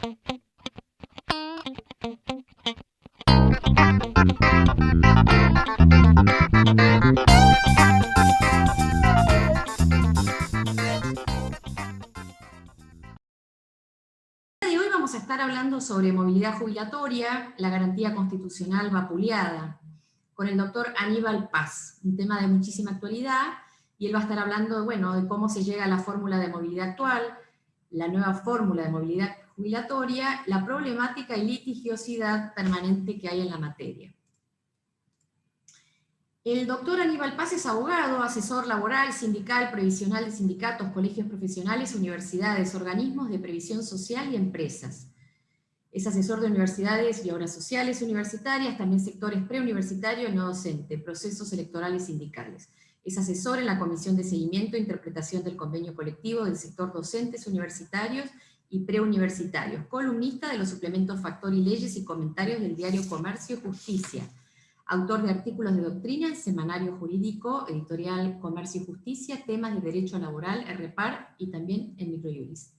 Hoy vamos a estar hablando sobre movilidad jubilatoria, la garantía constitucional vapuleada, con el doctor Aníbal Paz, un tema de muchísima actualidad, y él va a estar hablando, bueno, de cómo se llega a la fórmula de movilidad actual, la nueva fórmula de movilidad jubilatoria, la problemática y litigiosidad permanente que hay en la materia. El doctor Aníbal Paz es abogado, asesor laboral, sindical, previsional de sindicatos, colegios profesionales, universidades, organismos de previsión social y empresas. Es asesor de universidades y obras sociales universitarias, también sectores preuniversitario y no docente, procesos electorales sindicales. Es asesor en la Comisión de Seguimiento e Interpretación del Convenio Colectivo del sector docentes universitarios y preuniversitarios, columnista de los suplementos Factor y Leyes y comentarios del diario Comercio y Justicia, autor de artículos de doctrina en Semanario Jurídico, editorial Comercio y Justicia, temas de derecho laboral, RPAR y también en Microjuris.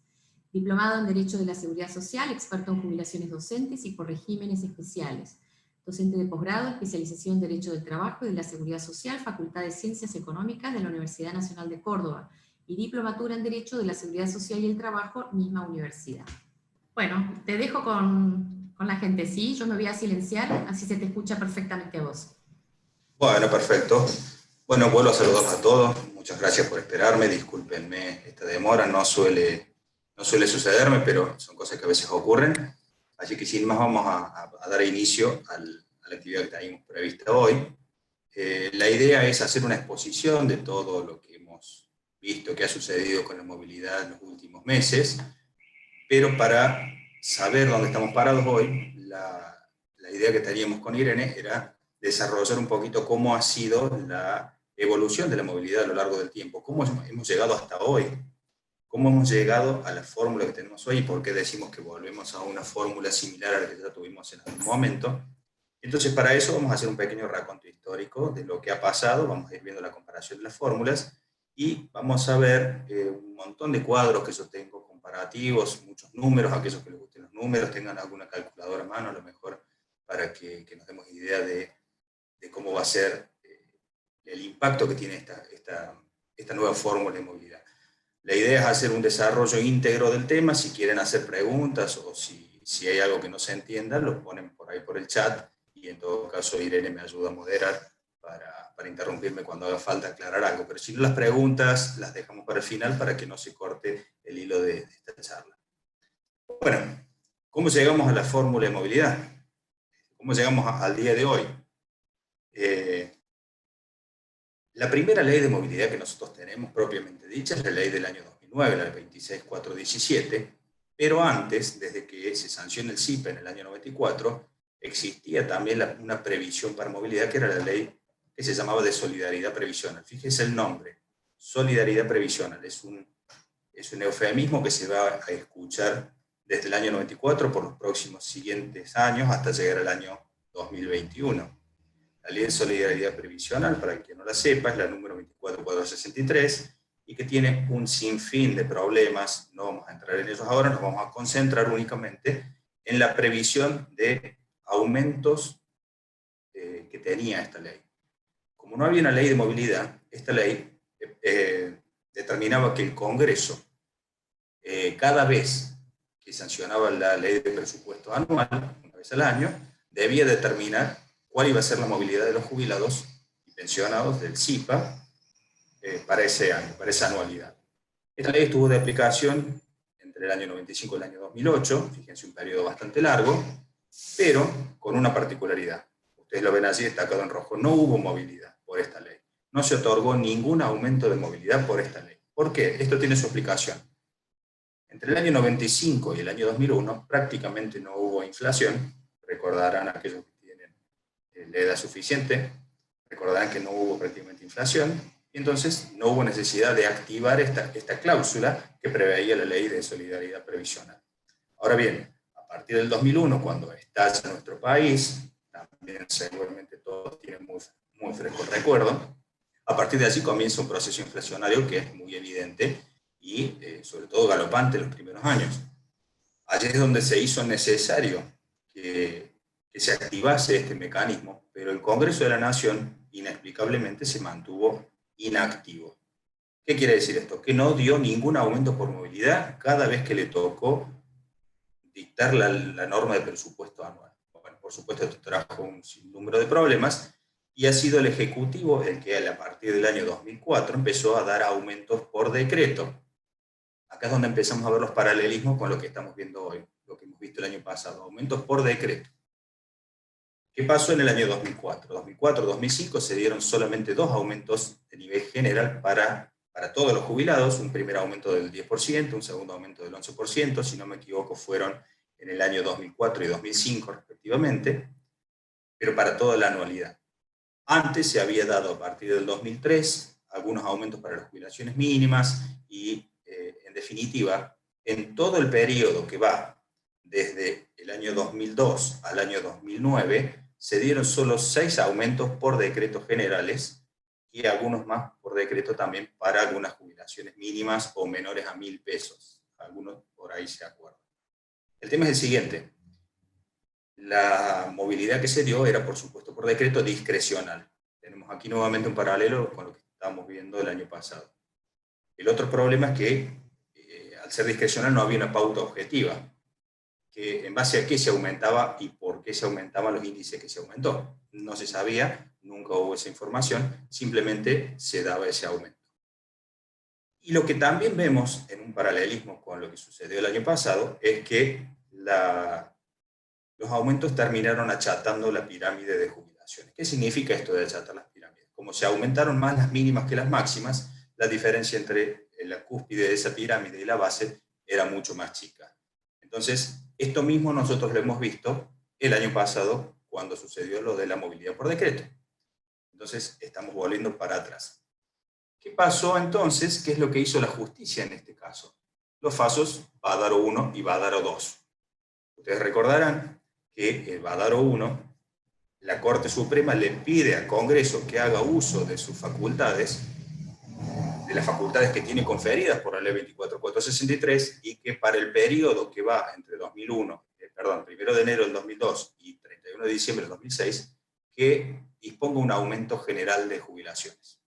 Diplomado en Derecho de la Seguridad Social, experto en jubilaciones docentes y por regímenes especiales. Docente de posgrado, especialización en Derecho del Trabajo y de la Seguridad Social, Facultad de Ciencias Económicas de la Universidad Nacional de Córdoba, y diplomatura en Derecho de la Seguridad Social y el Trabajo, misma universidad. Bueno, te dejo con la gente, ¿sí? Yo me voy a silenciar, así se te escucha perfectamente a vos. Bueno, perfecto. Bueno, vuelvo a saludarlos a todos. Muchas gracias por esperarme. Discúlpenme esta demora, no suele sucederme, pero son cosas que a veces ocurren. Así que sin más vamos a dar inicio a la actividad que teníamos prevista hoy. La idea es hacer una exposición de todo lo que hemos visto que ha sucedido con la movilidad en los últimos meses, pero para saber dónde estamos parados hoy, la idea que teníamos con Irene era desarrollar un poquito cómo ha sido la evolución de la movilidad a lo largo del tiempo, cómo hemos llegado hasta hoy, cómo hemos llegado a la fórmula que tenemos hoy y por qué decimos que volvemos a una fórmula similar a la que ya tuvimos en algún momento. Entonces, para eso vamos a hacer un pequeño raconto histórico de lo que ha pasado, vamos a ir viendo la comparación de las fórmulas y vamos a ver un montón de cuadros que yo tengo comparativos, muchos números, aquellos que les gusten los números, tengan alguna calculadora a mano, a lo mejor para que nos demos idea de cómo va a ser el impacto que tiene esta nueva fórmula de movilidad. La idea es hacer un desarrollo íntegro del tema. Si quieren hacer preguntas o si hay algo que no se entienda, lo ponen por ahí por el chat y en todo caso Irene me ayuda a moderar para interrumpirme cuando haga falta aclarar algo. Pero si no, las preguntas las dejamos para el final para que no se corte el hilo de esta charla. Bueno, ¿cómo llegamos a la fórmula de movilidad? ¿Cómo llegamos al día de hoy? La primera ley de movilidad que nosotros tenemos propiamente dicha es la ley del año 2009, la 26417, pero antes, desde que se sancionó el CIPE en el año 94, existía también una previsión para movilidad que era la ley que se llamaba de solidaridad previsional. Fíjese el nombre, solidaridad previsional, es un eufemismo que se va a escuchar desde el año 94 por los próximos siguientes años hasta llegar al año 2021. La Ley de Solidaridad Previsional, para quien no la sepa, es la número 24463 y que tiene un sinfín de problemas. No vamos a entrar en ellos ahora, nos vamos a concentrar únicamente en la previsión de aumentos que tenía esta ley. Como no había una ley de movilidad, esta ley determinaba que el Congreso, cada vez que sancionaba la ley de presupuesto anual, una vez al año, debía determinar cuál iba a ser la movilidad de los jubilados y pensionados del CIPA para ese año, para esa anualidad. Esta ley estuvo de aplicación entre el año 95 y el año 2008, fíjense, un periodo bastante largo, pero con una particularidad. Ustedes lo ven allí destacado en rojo, no hubo movilidad por esta ley. No se otorgó ningún aumento de movilidad por esta ley. ¿Por qué? Esto tiene su explicación. Entre el año 95 y el año 2001 prácticamente no hubo inflación, recordarán aquellos la edad suficiente, recordarán que no hubo prácticamente inflación, y entonces no hubo necesidad de activar esta cláusula que preveía la ley de solidaridad previsional. Ahora bien, a partir del 2001, cuando estalla nuestro país, también seguramente todos tienen muy fresco el recuerdo, a partir de allí comienza un proceso inflacionario que es muy evidente y sobre todo galopante en los primeros años. Allí es donde se hizo necesario que se activase este mecanismo, pero el Congreso de la Nación inexplicablemente se mantuvo inactivo. ¿Qué quiere decir esto? Que no dio ningún aumento por movilidad cada vez que le tocó dictar la norma de presupuesto anual. Bueno, por supuesto, esto trajo un sinnúmero de problemas y ha sido el Ejecutivo el que a partir del año 2004 empezó a dar aumentos por decreto. Acá es donde empezamos a ver los paralelismos con lo que estamos viendo hoy, lo que hemos visto el año pasado, aumentos por decreto. ¿Qué pasó en el año 2004? 2004-2005 se dieron solamente dos aumentos de nivel general para todos los jubilados, un primer aumento del 10%, un segundo aumento del 11%, si no me equivoco fueron en el año 2004 y 2005 respectivamente, pero para toda la anualidad. Antes se había dado a partir del 2003 algunos aumentos para las jubilaciones mínimas y, en definitiva, en todo el periodo que va desde el año 2002 al año 2009, se dieron solo 6 aumentos por decretos generales y algunos más por decreto también para algunas jubilaciones mínimas o menores a 1.000 pesos. Algunos por ahí se acuerdan. El tema es el siguiente. La movilidad que se dio era, por supuesto, por decreto discrecional. Tenemos aquí nuevamente un paralelo con lo que estábamos viendo el año pasado. El otro problema es que, al ser discrecional, no había una pauta objetiva, que en base a qué se aumentaba y por qué se aumentaban los índices que se aumentó. No se sabía, nunca hubo esa información, simplemente se daba ese aumento. Y lo que también vemos en un paralelismo con lo que sucedió el año pasado es que los aumentos terminaron achatando la pirámide de jubilaciones. ¿Qué significa esto de achatar las pirámides? Como se aumentaron más las mínimas que las máximas, la diferencia entre la cúspide de esa pirámide y la base era mucho más chica. Entonces, esto mismo nosotros lo hemos visto el año pasado cuando sucedió lo de la movilidad por decreto. Entonces, estamos volviendo para atrás. ¿Qué pasó entonces? ¿Qué es lo que hizo la justicia en este caso? Los fallos Badaro 1 y Badaro 2. Ustedes recordarán que el Badaro 1, la Corte Suprema le pide al Congreso que haga uso de sus facultades, de las facultades que tiene conferidas por la Ley 24463, y que para el periodo que va entre 1 de enero del 2002 y 31 de diciembre del 2006, que disponga un aumento general de jubilaciones.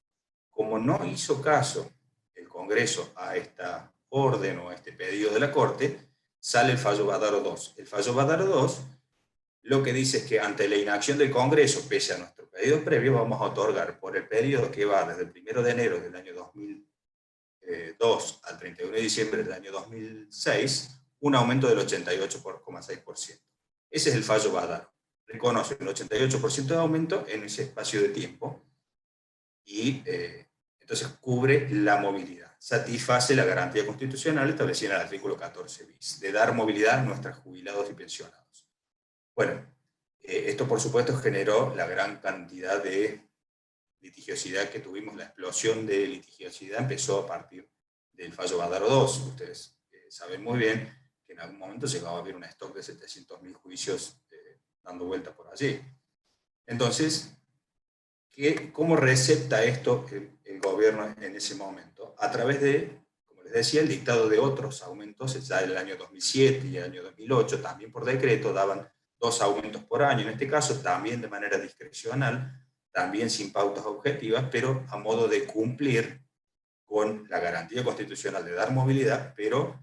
Como no hizo caso el Congreso a esta orden o a este pedido de la Corte, sale el fallo Badaro 2. El fallo Badaro 2 lo que dice es que ante la inacción del Congreso, pese a nuestro pedido previo, vamos a otorgar por el periodo que va desde el 1 de enero del año 2002 al 31 de diciembre del año 2006, un aumento del 88,6%. Ese es el fallo Badaro. Reconoce el 88% de aumento en ese espacio de tiempo y entonces cubre la movilidad. Satisface la garantía constitucional establecida en el artículo 14 bis, de dar movilidad a nuestros jubilados y pensionados. Bueno, esto por supuesto generó la gran cantidad de litigiosidad que tuvimos. La explosión de litigiosidad empezó a partir del fallo Badaro 2. Ustedes saben muy bien que en algún momento llegaba a haber un stock de 700.000 juicios dando vueltas por allí. Entonces, ¿cómo recepta esto el gobierno en ese momento? A través de, como les decía, el dictado de otros aumentos. Ya en el año 2007 y el año 2008, también por decreto, daban 2 aumentos por año, en este caso también de manera discrecional, también sin pautas objetivas, pero a modo de cumplir con la garantía constitucional de dar movilidad, pero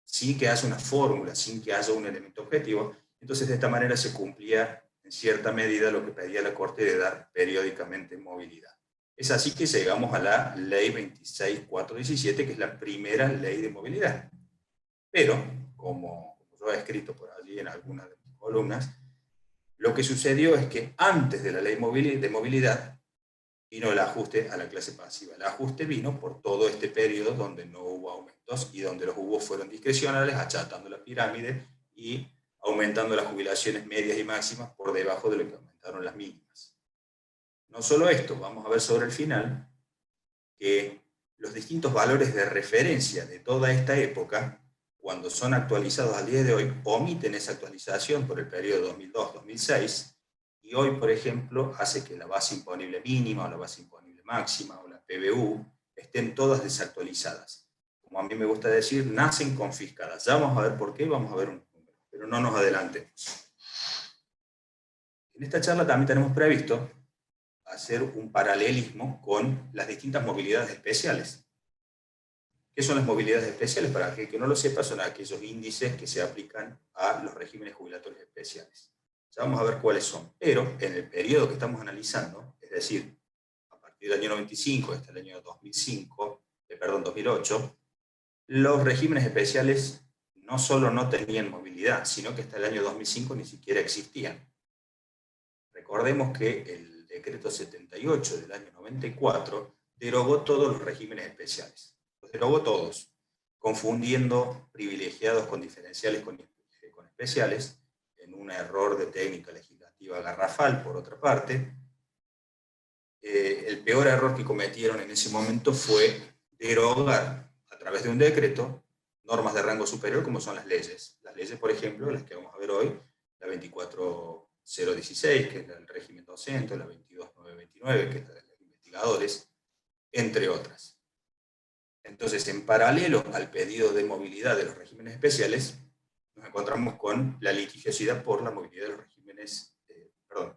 sin que haya una fórmula, sin que haya un elemento objetivo. Entonces, de esta manera se cumplía en cierta medida lo que pedía la Corte de dar periódicamente movilidad. Es así que llegamos a la Ley 26417, que es la primera ley de movilidad. Pero, como yo he escrito por allí en algunas de mis columnas, lo que sucedió es que antes de la ley de movilidad vino el ajuste a la clase pasiva. El ajuste vino por todo este periodo donde no hubo aumentos y donde los hubo fueron discrecionales, achatando la pirámide y aumentando las jubilaciones medias y máximas por debajo de lo que aumentaron las mínimas. No solo esto, vamos a ver sobre el final que los distintos valores de referencia de toda esta época, cuando son actualizados al día de hoy, omiten esa actualización por el periodo 2002-2006, y hoy, por ejemplo, hace que la base imponible mínima o la base imponible máxima o la PBU estén todas desactualizadas. como a mí me gusta decir, nacen confiscadas. Ya vamos a ver por qué, vamos a ver un número, pero no nos adelantemos. En esta charla también tenemos previsto hacer un paralelismo con las distintas movilidades especiales. ¿Qué son las movilidades especiales? Para aquel que no lo sepa, son aquellos índices que se aplican a los regímenes jubilatorios especiales. Ya vamos a ver cuáles son. Pero en el periodo que estamos analizando, es decir, a partir del año 95 hasta el año 2008, los regímenes especiales no solo no tenían movilidad, sino que hasta el año 2005 ni siquiera existían. Recordemos que el decreto 78 del año 94 derogó todos los regímenes especiales. Los derogó todos, confundiendo privilegiados con diferenciales con especiales, en un error de técnica legislativa garrafal, por otra parte. El peor error que cometieron en ese momento fue derogar, a través de un decreto, normas de rango superior como son las leyes. Las leyes, por ejemplo, las que vamos a ver hoy, la 24016, que es el régimen docente, la 22929, que es la de los investigadores, entre otras. Entonces, en paralelo al pedido de movilidad de los regímenes especiales, nos encontramos con la litigiosidad por la movilidad de los regímenes,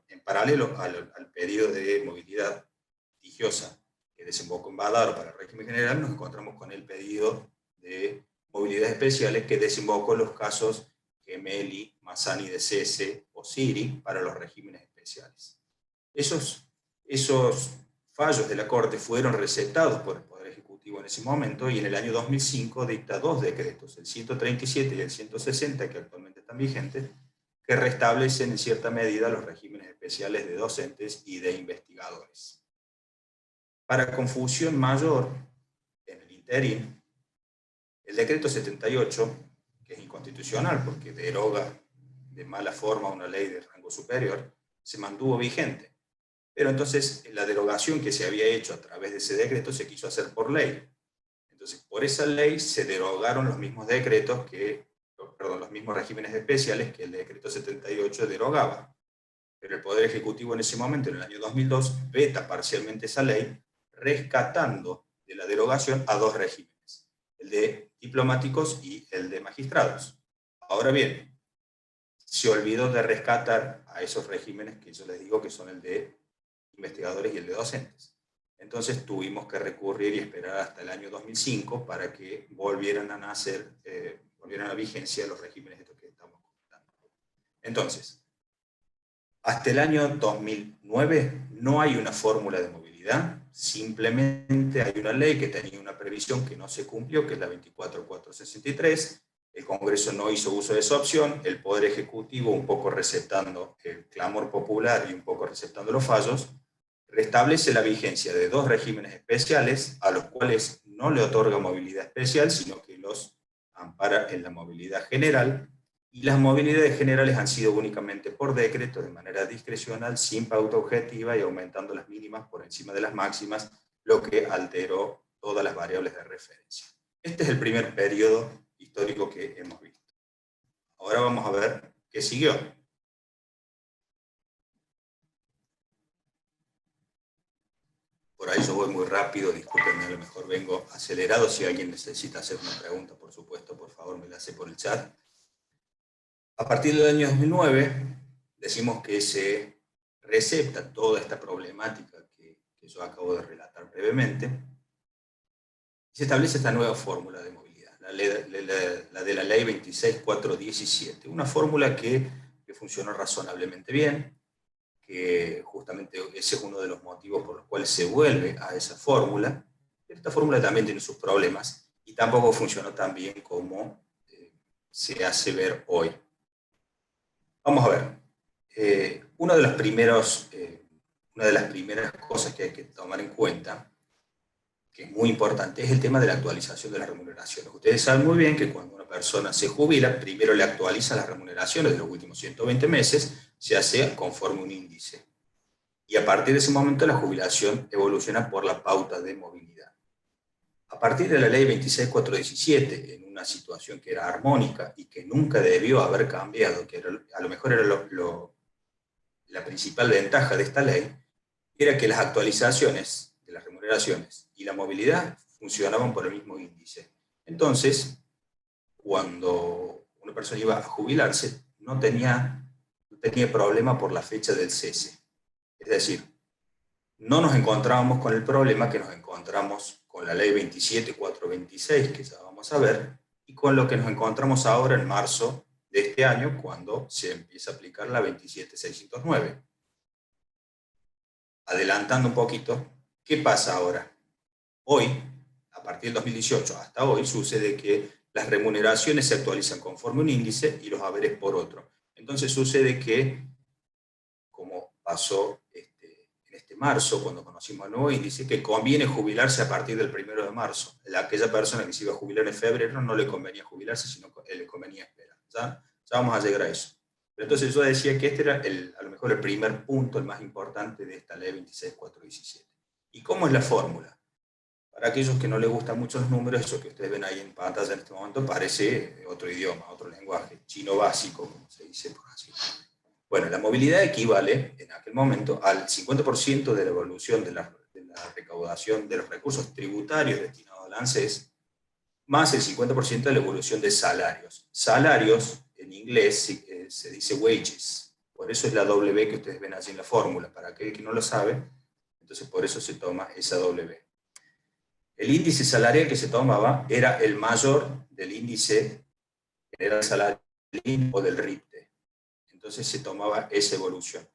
en paralelo al pedido de movilidad litigiosa que desembocó en Badaro para el régimen general, nos encontramos con el pedido de movilidades especiales que desembocó en los casos Gemelli, Mazzani de Sese o Siri para los regímenes especiales. Esos fallos de la Corte fueron recetados por el Poder Ejecutivo en ese momento, y en el año 2005 dicta dos decretos, el 137 y el 160, que actualmente están vigentes, que restablecen en cierta medida los regímenes especiales de docentes y de investigadores. Para confusión mayor, en el interín, el decreto 78, que es inconstitucional porque deroga de mala forma una ley de rango superior, se mantuvo vigente. Pero entonces la derogación que se había hecho a través de ese decreto se quiso hacer por ley. Entonces, por esa ley se derogaron los mismos decretos los mismos regímenes especiales que el decreto 78 derogaba. Pero el Poder Ejecutivo en ese momento, en el año 2002, veta parcialmente esa ley, rescatando de la derogación a dos regímenes, el de diplomáticos y el de magistrados. Ahora bien, se olvidó de rescatar a esos regímenes que yo les digo que son el de investigadores y el de docentes. Entonces tuvimos que recurrir y esperar hasta el año 2005 para que volvieran a nacer, volvieran a vigencia los regímenes estos que estamos comentando. Entonces, hasta el año 2009 no hay una fórmula de movilidad, simplemente hay una ley que tenía una previsión que no se cumplió, que es la 24463. El Congreso no hizo uso de esa opción, el Poder Ejecutivo, un poco receptando el clamor popular y un poco receptando los fallos, restablece la vigencia de dos regímenes especiales a los cuales no le otorga movilidad especial, sino que los ampara en la movilidad general, y las movilidades generales han sido únicamente por decreto, de manera discrecional, sin pauta objetiva y aumentando las mínimas por encima de las máximas, lo que alteró todas las variables de referencia. Este es el primer periodo histórico que hemos visto. Ahora vamos a ver qué siguió. Por ahí yo voy muy rápido, discúlpenme, a lo mejor vengo acelerado. Si alguien necesita hacer una pregunta, por supuesto, por favor me la hace por el chat. A partir del año 2009, decimos que se recepta toda esta problemática que yo acabo de relatar brevemente, y se establece esta nueva fórmula de movilidad, la de la ley 26417, una fórmula que funcionó razonablemente bien, que justamente ese es uno de los motivos por los cuales se vuelve a esa fórmula. Esta fórmula también tiene sus problemas y tampoco funcionó tan bien como se hace ver hoy. Vamos a ver. Una de las primeras cosas que hay que tomar en cuenta, que es muy importante, es el tema de la actualización de las remuneraciones. Ustedes saben muy bien que cuando una persona se jubila, primero le actualiza las remuneraciones de los últimos 120 meses, se hace conforme un índice. Y a partir de ese momento la jubilación evoluciona por la pauta de movilidad. A partir de la ley 26417, en una situación que era armónica y que nunca debió haber cambiado, que a lo mejor era la principal ventaja de esta ley, era que las actualizaciones de las remuneraciones y la movilidad funcionaban por el mismo índice. Entonces, cuando una persona iba a jubilarse, no tenía problema por la fecha del cese. Es decir, no nos encontrábamos con el problema que nos encontramos con la ley 27426, que ya vamos a ver, y con lo que nos encontramos ahora en marzo de este año, cuando se empieza a aplicar la 27609. Adelantando un poquito, ¿qué pasa ahora? Hoy, a partir del 2018 hasta hoy, sucede que las remuneraciones se actualizan conforme un índice y los haberes por otro. Entonces sucede que, como pasó en este marzo, cuando conocimos el nuevo índice, que conviene jubilarse a partir del 1 de marzo. Aquella persona que se iba a jubilar en febrero no le convenía jubilarse, sino que le convenía esperar. ¿Ya? Ya vamos a llegar a eso. Pero entonces yo decía que este era a lo mejor el primer punto, el más importante de esta ley 26417. ¿Y cómo es la fórmula? Para aquellos que no les gustan mucho los números, eso que ustedes ven ahí en pantalla en este momento parece otro idioma, otro lenguaje, chino básico, como se dice por así. Bueno, la movilidad equivale en aquel momento al 50% de la evolución de la recaudación de los recursos tributarios destinados al ANSES, más el 50% de la evolución de salarios. Salarios, en inglés, se dice wages. Por eso es la W que ustedes ven allí en la fórmula. Para aquel que no lo sabe, entonces por eso se toma esa W. El índice salarial que se tomaba era el mayor del índice general salarial o del RIPTE. Entonces se tomaba esa evolución.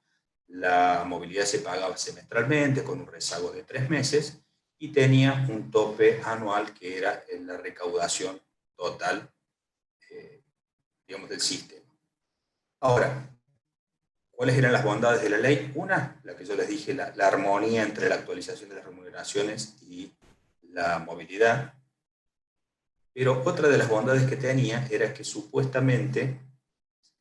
La movilidad se pagaba semestralmente con un rezago de 3 meses y tenía un tope anual que era la recaudación total, digamos, del sistema. Ahora, ¿cuáles eran las bondades de la ley? Una, la que yo les dije, la armonía entre la actualización de las remuneraciones y la movilidad. Pero otra de las bondades que tenía era que supuestamente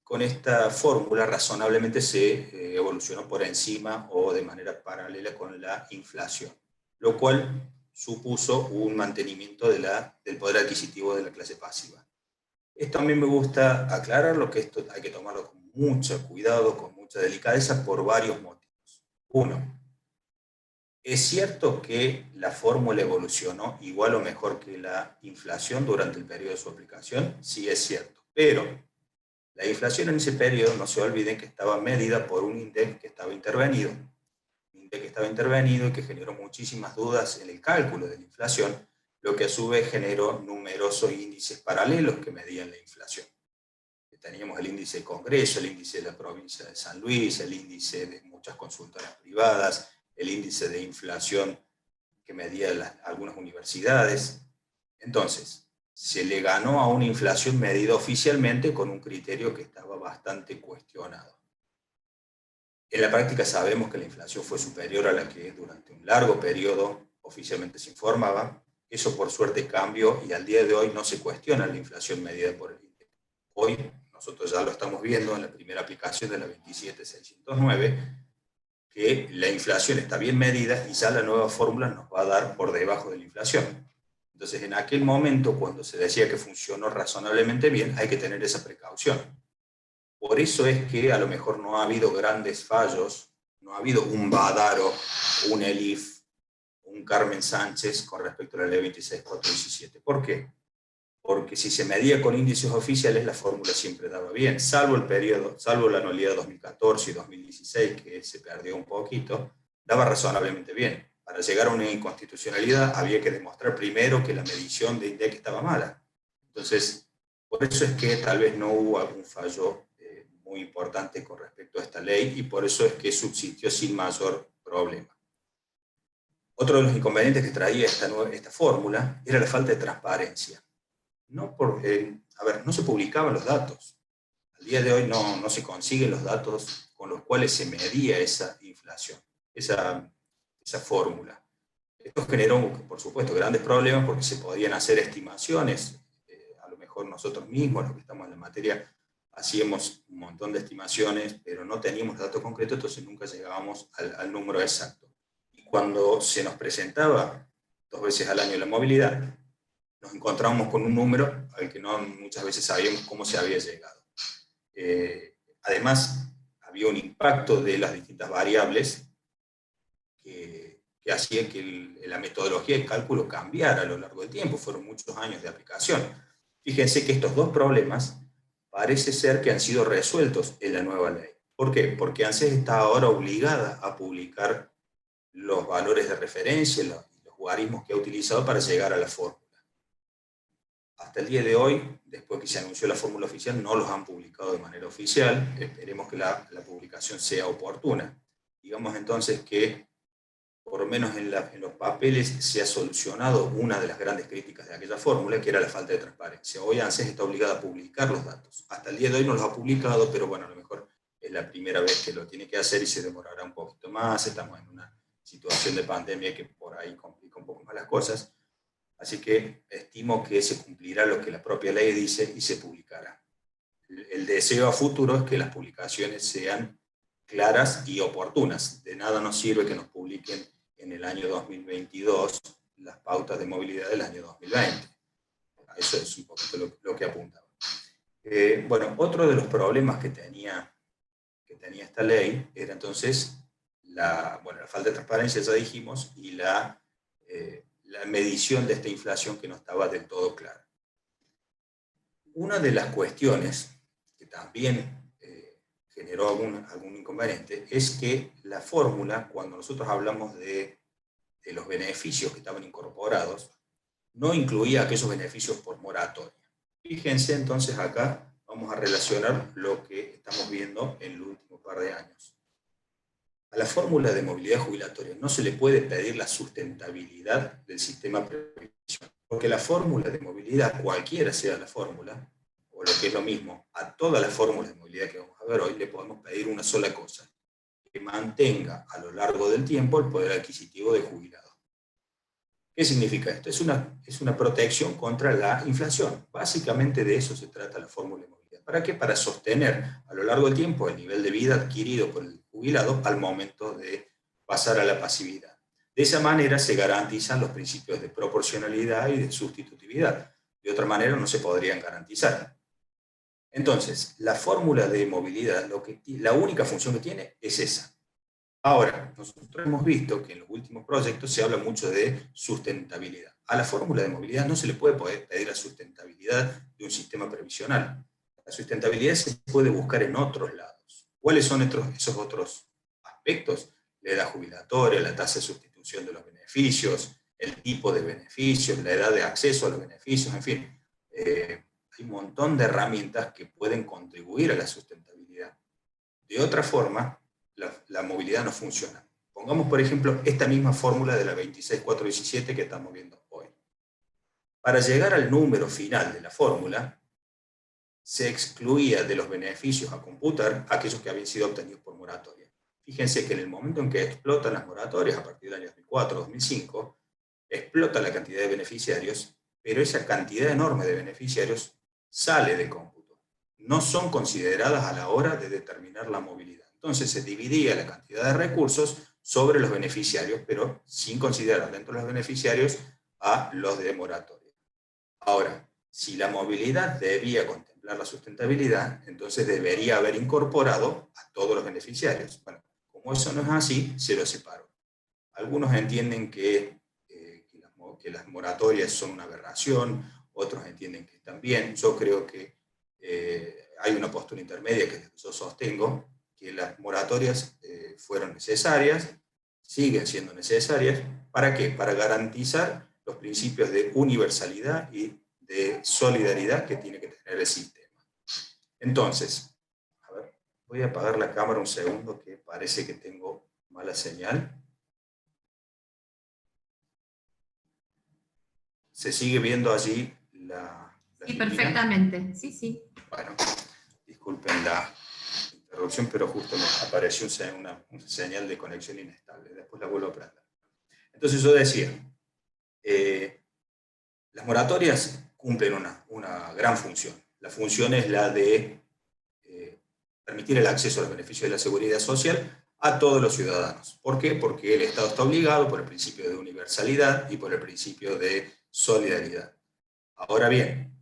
con esta fórmula razonablemente se evolucionó por encima o de manera paralela con la inflación, lo cual supuso un mantenimiento del poder adquisitivo de la clase pasiva. Esto a mí me gusta aclararlo, que esto hay que tomarlo con mucho cuidado, con mucha delicadeza, por varios motivos. Uno, es cierto que la fórmula evolucionó igual o mejor que la inflación durante el periodo de su aplicación, sí es cierto, pero la inflación en ese periodo, no se olviden que estaba medida por un índice que estaba intervenido, un índice que estaba intervenido y que generó muchísimas dudas en el cálculo de la inflación, lo que a su vez generó numerosos índices paralelos que medían la inflación. Teníamos el índice de Congreso, el índice de la provincia de San Luis, el índice de muchas consultoras privadas, el índice de inflación que medía algunas universidades. Entonces, se le ganó a una inflación medida oficialmente con un criterio que estaba bastante cuestionado. En la práctica sabemos que la inflación fue superior a la que durante un largo periodo oficialmente se informaba. Eso por suerte cambió y al día de hoy no se cuestiona la inflación medida por el INDEC. Hoy nosotros ya lo estamos viendo en la primera aplicación de la 27609, que la inflación está bien medida y ya la nueva fórmula nos va a dar por debajo de la inflación. Entonces, en aquel momento, cuando se decía que funcionó razonablemente bien, hay que tener esa precaución. Por eso es que a lo mejor no ha habido grandes fallos, no ha habido un Badaro, un Elif, un Carmen Sánchez con respecto a la ley 26417. ¿Por qué? Porque si se medía con índices oficiales, la fórmula siempre daba bien, salvo el periodo, salvo la anualidad 2014 y 2016, que se perdió un poquito, daba razonablemente bien. Para llegar a una inconstitucionalidad había que demostrar primero que la medición de INDEC estaba mala. Entonces, por eso es que tal vez no hubo algún fallo muy importante con respecto a esta ley y por eso es que subsistió sin mayor problema. Otro de los inconvenientes que traía esta fórmula era la falta de transparencia. No se publicaban los datos. Al día de hoy no se consiguen los datos con los cuales se medía esa inflación, esa fórmula. Esto generó, por supuesto, grandes problemas porque se podían hacer estimaciones. A lo mejor nosotros mismos, los que estamos en la materia, hacíamos un montón de estimaciones, pero no teníamos datos concretos, entonces nunca llegábamos al número exacto. Y cuando se nos presentaba 2 veces al año la movilidad, nos encontramos con un número al que no muchas veces sabíamos cómo se había llegado. Además, había un impacto de las distintas variables que que hacía que la metodología de cálculo cambiara a lo largo del tiempo. Fueron muchos años de aplicación. Fíjense que estos dos problemas parece ser que han sido resueltos en la nueva ley. ¿Por qué? Porque ANSES está ahora obligada a publicar los valores de referencia, los logaritmos que ha utilizado para llegar a la fórmula. Hasta el día de hoy, después que se anunció la fórmula oficial, no los han publicado de manera oficial. Esperemos que la publicación sea oportuna. Digamos entonces que, por lo menos en los papeles, se ha solucionado una de las grandes críticas de aquella fórmula, que era la falta de transparencia. Hoy ANSES está obligada a publicar los datos. Hasta el día de hoy no los ha publicado, pero bueno, a lo mejor es la primera vez que lo tiene que hacer y se demorará un poquito más. Estamos en una situación de pandemia que por ahí complica un poco más las cosas. Así que estimo que se cumplirá lo que la propia ley dice y se publicará. El deseo a futuro es que las publicaciones sean claras y oportunas. De nada nos sirve que nos publiquen en el año 2022 las pautas de movilidad del año 2020. Eso es un poco lo que apuntaba. Bueno, otro de los problemas que tenía esta ley era entonces la falta de transparencia, ya dijimos, y la medición de esta inflación que no estaba del todo clara. Una de las cuestiones que también generó algún inconveniente es que la fórmula, cuando nosotros hablamos de los beneficios que estaban incorporados, no incluía aquellos beneficios por moratoria. Fíjense entonces acá, vamos a relacionar lo que estamos viendo en el último par de años. A la fórmula de movilidad jubilatoria no se le puede pedir la sustentabilidad del sistema previsional, porque la fórmula de movilidad, cualquiera sea la fórmula, o lo que es lo mismo, a todas las fórmulas de movilidad que vamos a ver hoy le podemos pedir una sola cosa: que mantenga a lo largo del tiempo el poder adquisitivo del jubilado. ¿Qué significa esto? Es una protección contra la inflación. Básicamente de eso se trata la fórmula de movilidad. ¿Para qué? Para sostener a lo largo del tiempo el nivel de vida adquirido por el jubilado al momento de pasar a la pasividad. De esa manera se garantizan los principios de proporcionalidad y de sustitutividad. De otra manera no se podrían garantizar. Entonces, la fórmula de movilidad, la única función que tiene es esa. Ahora, nosotros hemos visto que en los últimos proyectos se habla mucho de sustentabilidad. A la fórmula de movilidad no se le puede pedir la sustentabilidad de un sistema previsional. La sustentabilidad se puede buscar en otros lados. ¿Cuáles son esos otros aspectos? La edad jubilatoria, la tasa de sustitución de los beneficios, el tipo de beneficios, la edad de acceso a los beneficios, en fin. Hay un montón de herramientas que pueden contribuir a la sustentabilidad. De otra forma, la movilidad no funciona. Pongamos, por ejemplo, esta misma fórmula de la 26417 que estamos viendo hoy. Para llegar al número final de la fórmula, se excluía de los beneficios a computar aquellos que habían sido obtenidos por moratoria. Fíjense que en el momento en que explotan las moratorias, a partir del año 2004-2005, explota la cantidad de beneficiarios, pero esa cantidad enorme de beneficiarios sale de cómputo. No son consideradas a la hora de determinar la movilidad. Entonces se dividía la cantidad de recursos sobre los beneficiarios, pero sin considerar dentro de los beneficiarios a los de moratoria. Ahora, si la movilidad debía contemplar la sustentabilidad, entonces debería haber incorporado a todos los beneficiarios. Bueno, como eso no es así, se lo separó. Algunos entienden que las moratorias son una aberración, otros entienden que están bien. Yo creo que hay una postura intermedia que yo sostengo, que las moratorias fueron necesarias, siguen siendo necesarias. ¿Para qué? Para garantizar los principios de universalidad y de solidaridad que tiene que tener el sistema. Entonces, a ver, voy a apagar la cámara un segundo, que parece que tengo mala señal. ¿Se sigue viendo allí la sí, perfectamente, sí, sí. Bueno, disculpen la interrupción, pero justo me apareció una señal de conexión inestable. Después la vuelvo a prender. Entonces yo decía, las moratorias cumplen una gran función. La función es la de permitir el acceso a los beneficios de la seguridad social a todos los ciudadanos. ¿Por qué? Porque el Estado está obligado por el principio de universalidad y por el principio de solidaridad. Ahora bien,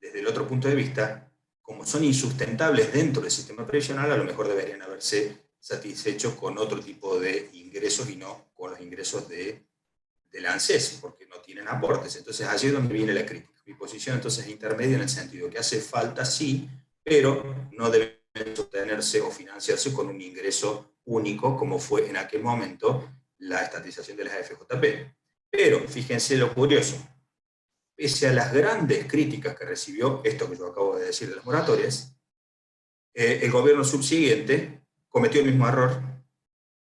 desde el otro punto de vista, como son insustentables dentro del sistema previsional, a lo mejor deberían haberse satisfechos con otro tipo de ingresos y no con los ingresos del ANSES, porque no tienen aportes. Entonces allí es donde viene la crítica. Mi posición entonces es intermedia en el sentido que hace falta sí, pero no debe sostenerse o financiarse con un ingreso único, como fue en aquel momento la estatización de las FJP. Pero fíjense lo curioso, pese a las grandes críticas que recibió esto que yo acabo de decir de las moratorias, el gobierno subsiguiente cometió el mismo error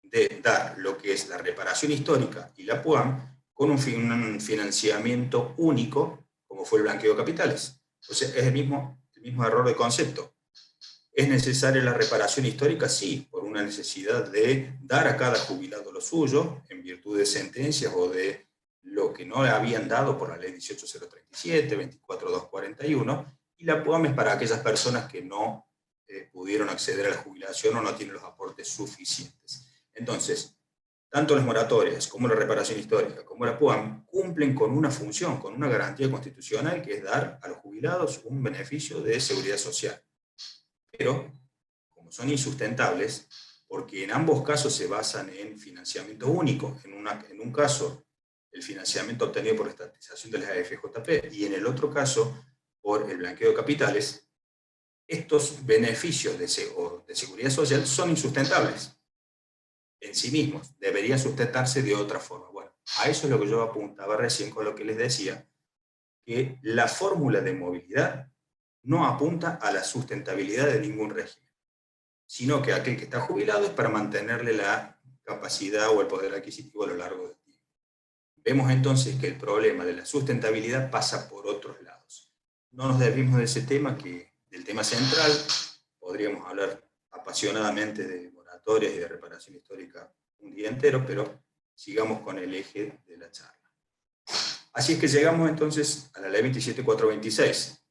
de dar lo que es la reparación histórica y la PUAM con un financiamiento único, como fue el blanqueo de capitales. Entonces es el mismo error de concepto. ¿Es necesaria la reparación histórica? Sí, por una necesidad de dar a cada jubilado lo suyo, en virtud de sentencias o de lo que no le habían dado por la ley 18037, 24241, y la PUAM es para aquellas personas que no pudieron acceder a la jubilación o no tienen los aportes suficientes. Entonces, tanto las moratorias como la reparación histórica como la PUAM cumplen con una función, con una garantía constitucional, que es dar a los jubilados un beneficio de seguridad social. Pero, como son insustentables, porque en ambos casos se basan en financiamiento único, en un caso el financiamiento obtenido por la estatización de las AFJP y en el otro caso por el blanqueo de capitales, estos beneficios de seguridad social son insustentables en sí mismos, deberían sustentarse de otra forma. Bueno, a eso es lo que yo apuntaba recién con lo que les decía, que la fórmula de movilidad no apunta a la sustentabilidad de ningún régimen, sino que aquel que está jubilado es para mantenerle la capacidad o el poder adquisitivo a lo largo del tiempo. Vemos entonces que el problema de la sustentabilidad pasa por otros lados. No nos desviemos de ese tema, del tema central. Podríamos hablar apasionadamente de moratorias y de reparación histórica un día entero, pero sigamos con el eje de la charla. Así es que llegamos entonces a la ley 27426.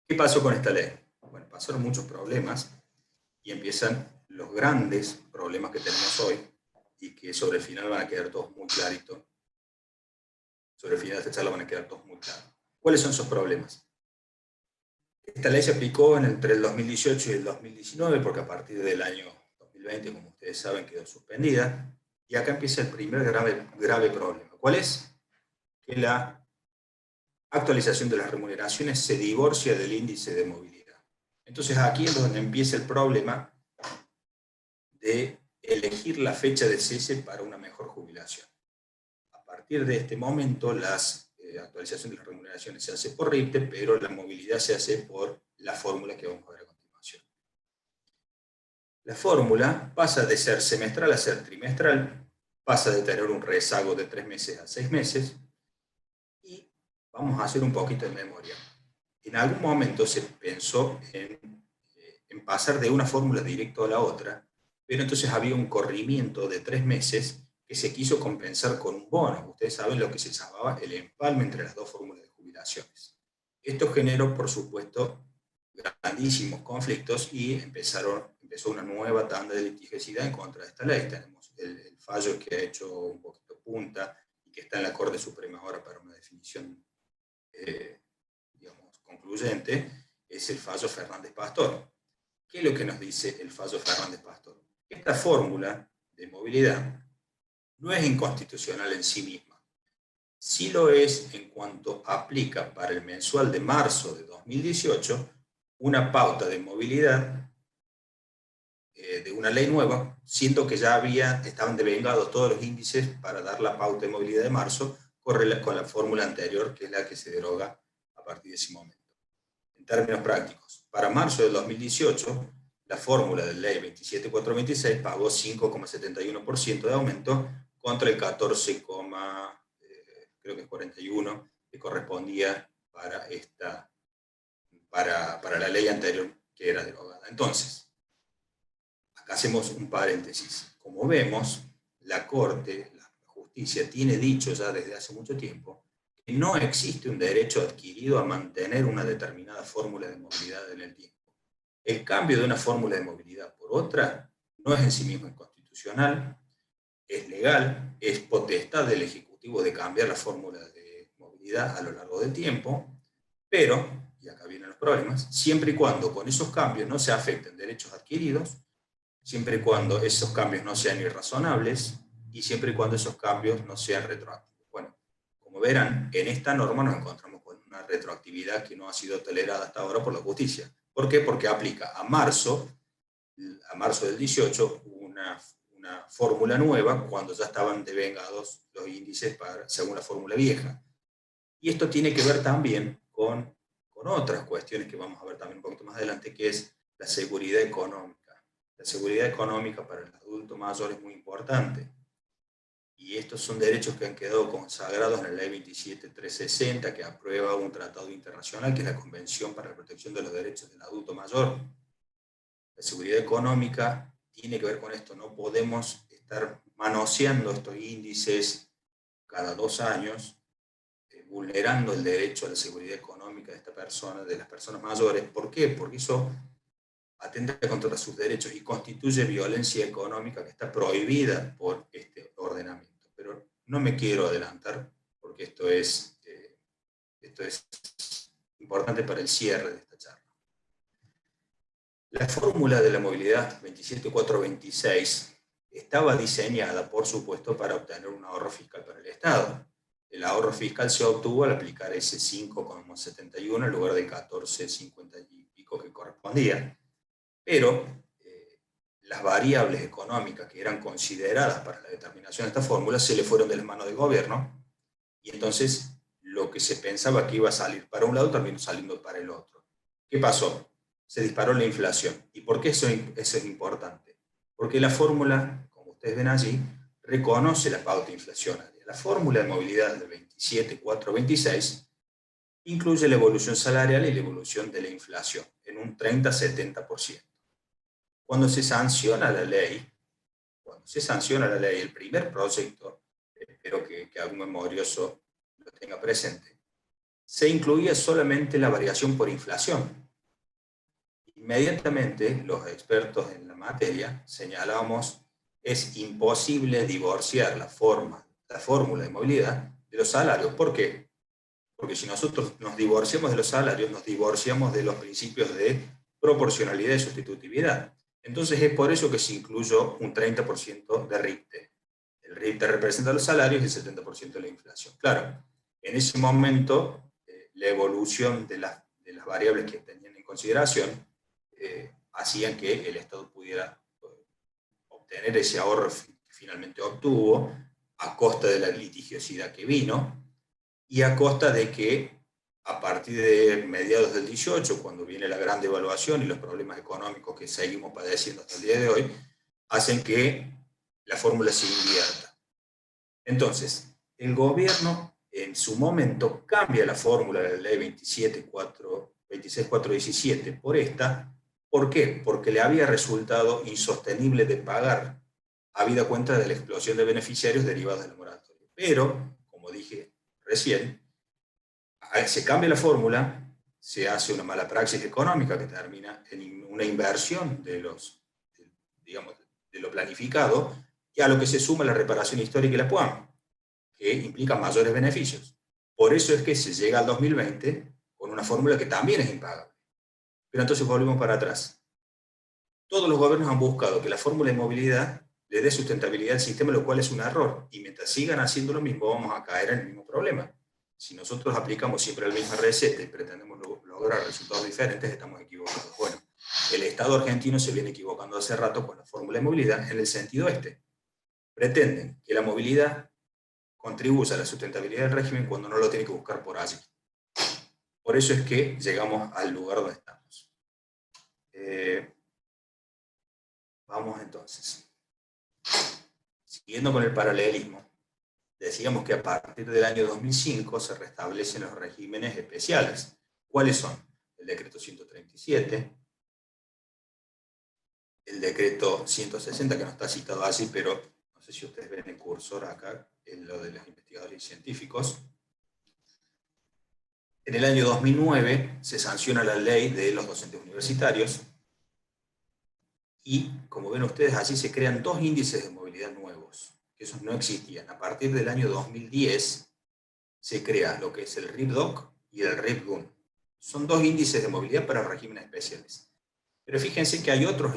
¿Qué pasó con esta ley? Bueno, pasaron muchos problemas y empiezan los grandes problemas que tenemos hoy y que sobre el final van a quedar todos muy claritos. Sobre el final de esta charla van a quedar todos muy claros. ¿Cuáles son esos problemas? Esta ley se aplicó entre el 2018 y el 2019 porque a partir del año 2020, como ustedes saben, quedó suspendida. Y acá empieza el primer grave problema. ¿Cuál es? Que la actualización de las remuneraciones se divorcia del índice de movilidad. Entonces aquí es donde empieza el problema de elegir la fecha de cese para una mejor jubilación. A partir de este momento, la actualización de las remuneraciones se hace por RIPTE, pero la movilidad se hace por la fórmula que vamos a ver a continuación. La fórmula pasa de ser semestral a ser trimestral, pasa de tener un rezago de 3 meses a 6 meses, y vamos a hacer un poquito de memoria. En algún momento se pensó en pasar de una fórmula directo a la otra, pero entonces había un corrimiento de 3 meses que se quiso compensar con un bono. Ustedes saben lo que se llamaba el empalme entre las dos fórmulas de jubilaciones. Esto generó, por supuesto, grandísimos conflictos y empezó una nueva tanda de litigiosidad en contra de esta ley. Tenemos el fallo que ha hecho un poquito punta y que está en la Corte Suprema ahora para una definición digamos, concluyente, es el fallo Fernández Pastor. ¿Qué es lo que nos dice el fallo Fernández Pastor? Esta fórmula de movilidad no es inconstitucional en sí misma. Sí lo es en cuanto aplica para el mensual de marzo de 2018 una pauta de movilidad de una ley nueva, siendo que ya estaban devengados todos los índices para dar la pauta de movilidad de marzo con la fórmula anterior, que es la que se deroga a partir de ese momento. En términos prácticos, para marzo del 2018, la fórmula de ley 27426 pagó 5,71% de aumento contra el 14,41% que correspondía para la ley anterior que era derogada. Entonces, acá hacemos un paréntesis. Como vemos, la Corte, la Justicia, tiene dicho ya desde hace mucho tiempo que no existe un derecho adquirido a mantener una determinada fórmula de movilidad en el tiempo. El cambio de una fórmula de movilidad por otra no es en sí mismo inconstitucional, es legal, es potestad del Ejecutivo de cambiar la fórmula de movilidad a lo largo del tiempo, pero, y acá vienen los problemas, siempre y cuando con esos cambios no se afecten derechos adquiridos, siempre y cuando esos cambios no sean irrazonables y siempre y cuando esos cambios no sean retroactivos. Bueno, como verán, en esta norma nos encontramos con una retroactividad que no ha sido tolerada hasta ahora por la justicia. ¿Por qué? Porque aplica a marzo del 18 una fórmula nueva cuando ya estaban devengados los índices según la fórmula vieja. Y esto tiene que ver también con otras cuestiones que vamos a ver también un poquito más adelante, que es la seguridad económica. La seguridad económica para el adulto mayor es muy importante. Y estos son derechos que han quedado consagrados en la Ley 27360, que aprueba un tratado internacional, que es la Convención para la Protección de los Derechos del Adulto Mayor. La seguridad económica tiene que ver con esto. No podemos estar manoseando estos índices cada 2 años, vulnerando el derecho a la seguridad económica de esta persona, de las personas mayores. ¿Por qué? Porque eso atenta contra sus derechos y constituye violencia económica que está prohibida por este ordenamiento. Pero no me quiero adelantar, porque esto es importante para el cierre de esta charla. La fórmula de la movilidad 27426 estaba diseñada, por supuesto, para obtener un ahorro fiscal para el Estado. El ahorro fiscal se obtuvo al aplicar ese 5,71 en lugar del 14,50 y pico que correspondía. Pero las variables económicas que eran consideradas para la determinación de esta fórmula se le fueron de las manos del gobierno, y entonces lo que se pensaba que iba a salir para un lado terminó saliendo para el otro. ¿Qué pasó? Se disparó la inflación. ¿Y por qué eso es importante? Porque la fórmula, como ustedes ven allí, reconoce la pauta inflacionaria. La fórmula de movilidad del 27426 incluye la evolución salarial y la evolución de la inflación en un 30-70%. Cuando se sanciona la ley, el primer proyecto, espero que algún memorioso lo tenga presente, se incluía solamente la variación por inflación. Inmediatamente los expertos en la materia señalamos es imposible divorciar la fórmula de movilidad de los salarios. ¿Por qué? Porque si nosotros nos divorciamos de los salarios, nos divorciamos de los principios de proporcionalidad y sustitutividad. Entonces es por eso que se incluyó un 30% de RIPTE. El RIPTE representa los salarios y el 70% de la inflación. Claro, en ese momento la evolución de las variables que tenían en consideración hacían que el Estado pudiera obtener ese ahorro que finalmente obtuvo a costa de la litigiosidad que vino y a costa de que a partir de mediados del 18, cuando viene la gran devaluación y los problemas económicos que seguimos padeciendo hasta el día de hoy, hacen que la fórmula se invierta. Entonces, el gobierno en su momento cambia la fórmula de la ley 26417 por esta. ¿Por qué? Porque le había resultado insostenible de pagar, habida cuenta de la explosión de beneficiarios derivados de la moratoria. Pero, como dije recién, se cambia la fórmula, se hace una mala praxis económica que termina en una inversión de lo planificado, y a lo que se suma la reparación histórica y la PUAM, que implica mayores beneficios. Por eso es que se llega al 2020 con una fórmula que también es impagable. Pero entonces volvemos para atrás. Todos los gobiernos han buscado que la fórmula de movilidad le dé sustentabilidad al sistema, lo cual es un error. Y mientras sigan haciendo lo mismo, vamos a caer en el mismo problema. Si nosotros aplicamos siempre la misma receta y pretendemos lograr resultados diferentes, estamos equivocados. Bueno, el Estado argentino se viene equivocando hace rato con la fórmula de movilidad en el sentido este. Pretenden que la movilidad contribuya a la sustentabilidad del régimen cuando no lo tiene que buscar por allí. Por eso es que llegamos al lugar donde estamos. Vamos entonces. Siguiendo con el paralelismo, decíamos que a partir del año 2005 se restablecen los regímenes especiales. ¿Cuáles son? El decreto 137, el decreto 160, que no está citado así, pero no sé si ustedes ven el cursor acá, en lo de los investigadores científicos. En el año 2009 se sanciona la ley de los docentes universitarios y, como ven ustedes, allí se crean 2 índices de movilidad nuevos, que esos no existían. A partir del año 2010 se crea lo que es el RIPDOC y el RIPGUN. son dos índices de movilidad para regímenes especiales. Pero fíjense que hay otros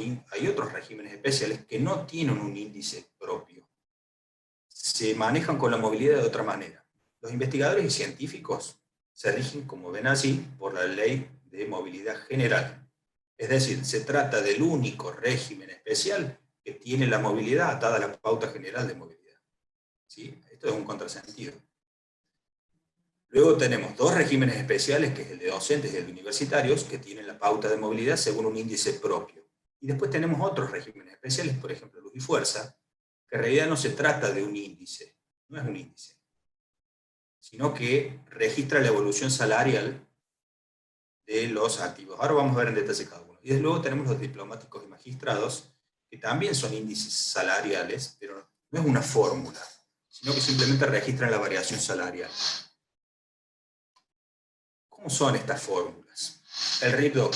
regímenes especiales que no tienen un índice propio. Se manejan con la movilidad de otra manera. Los investigadores y científicos se rigen, como ven así, por la ley de movilidad general. Es decir, se trata del único régimen especial que tiene la movilidad atada a la pauta general de movilidad. ¿Sí? Esto es un contrasentido. Luego tenemos dos regímenes especiales, que es el de docentes y el de universitarios, que tienen la pauta de movilidad según un índice propio. Y después tenemos otros regímenes especiales, por ejemplo, luz y fuerza, que en realidad no se trata de un índice, no es un índice, sino que registra la evolución salarial de los activos. Ahora vamos a ver en detalle cada uno. Y desde luego tenemos los diplomáticos y magistrados, que también son índices salariales, pero no es una fórmula, sino que simplemente registran la variación salarial. ¿Cómo son estas fórmulas? El RIPDOC,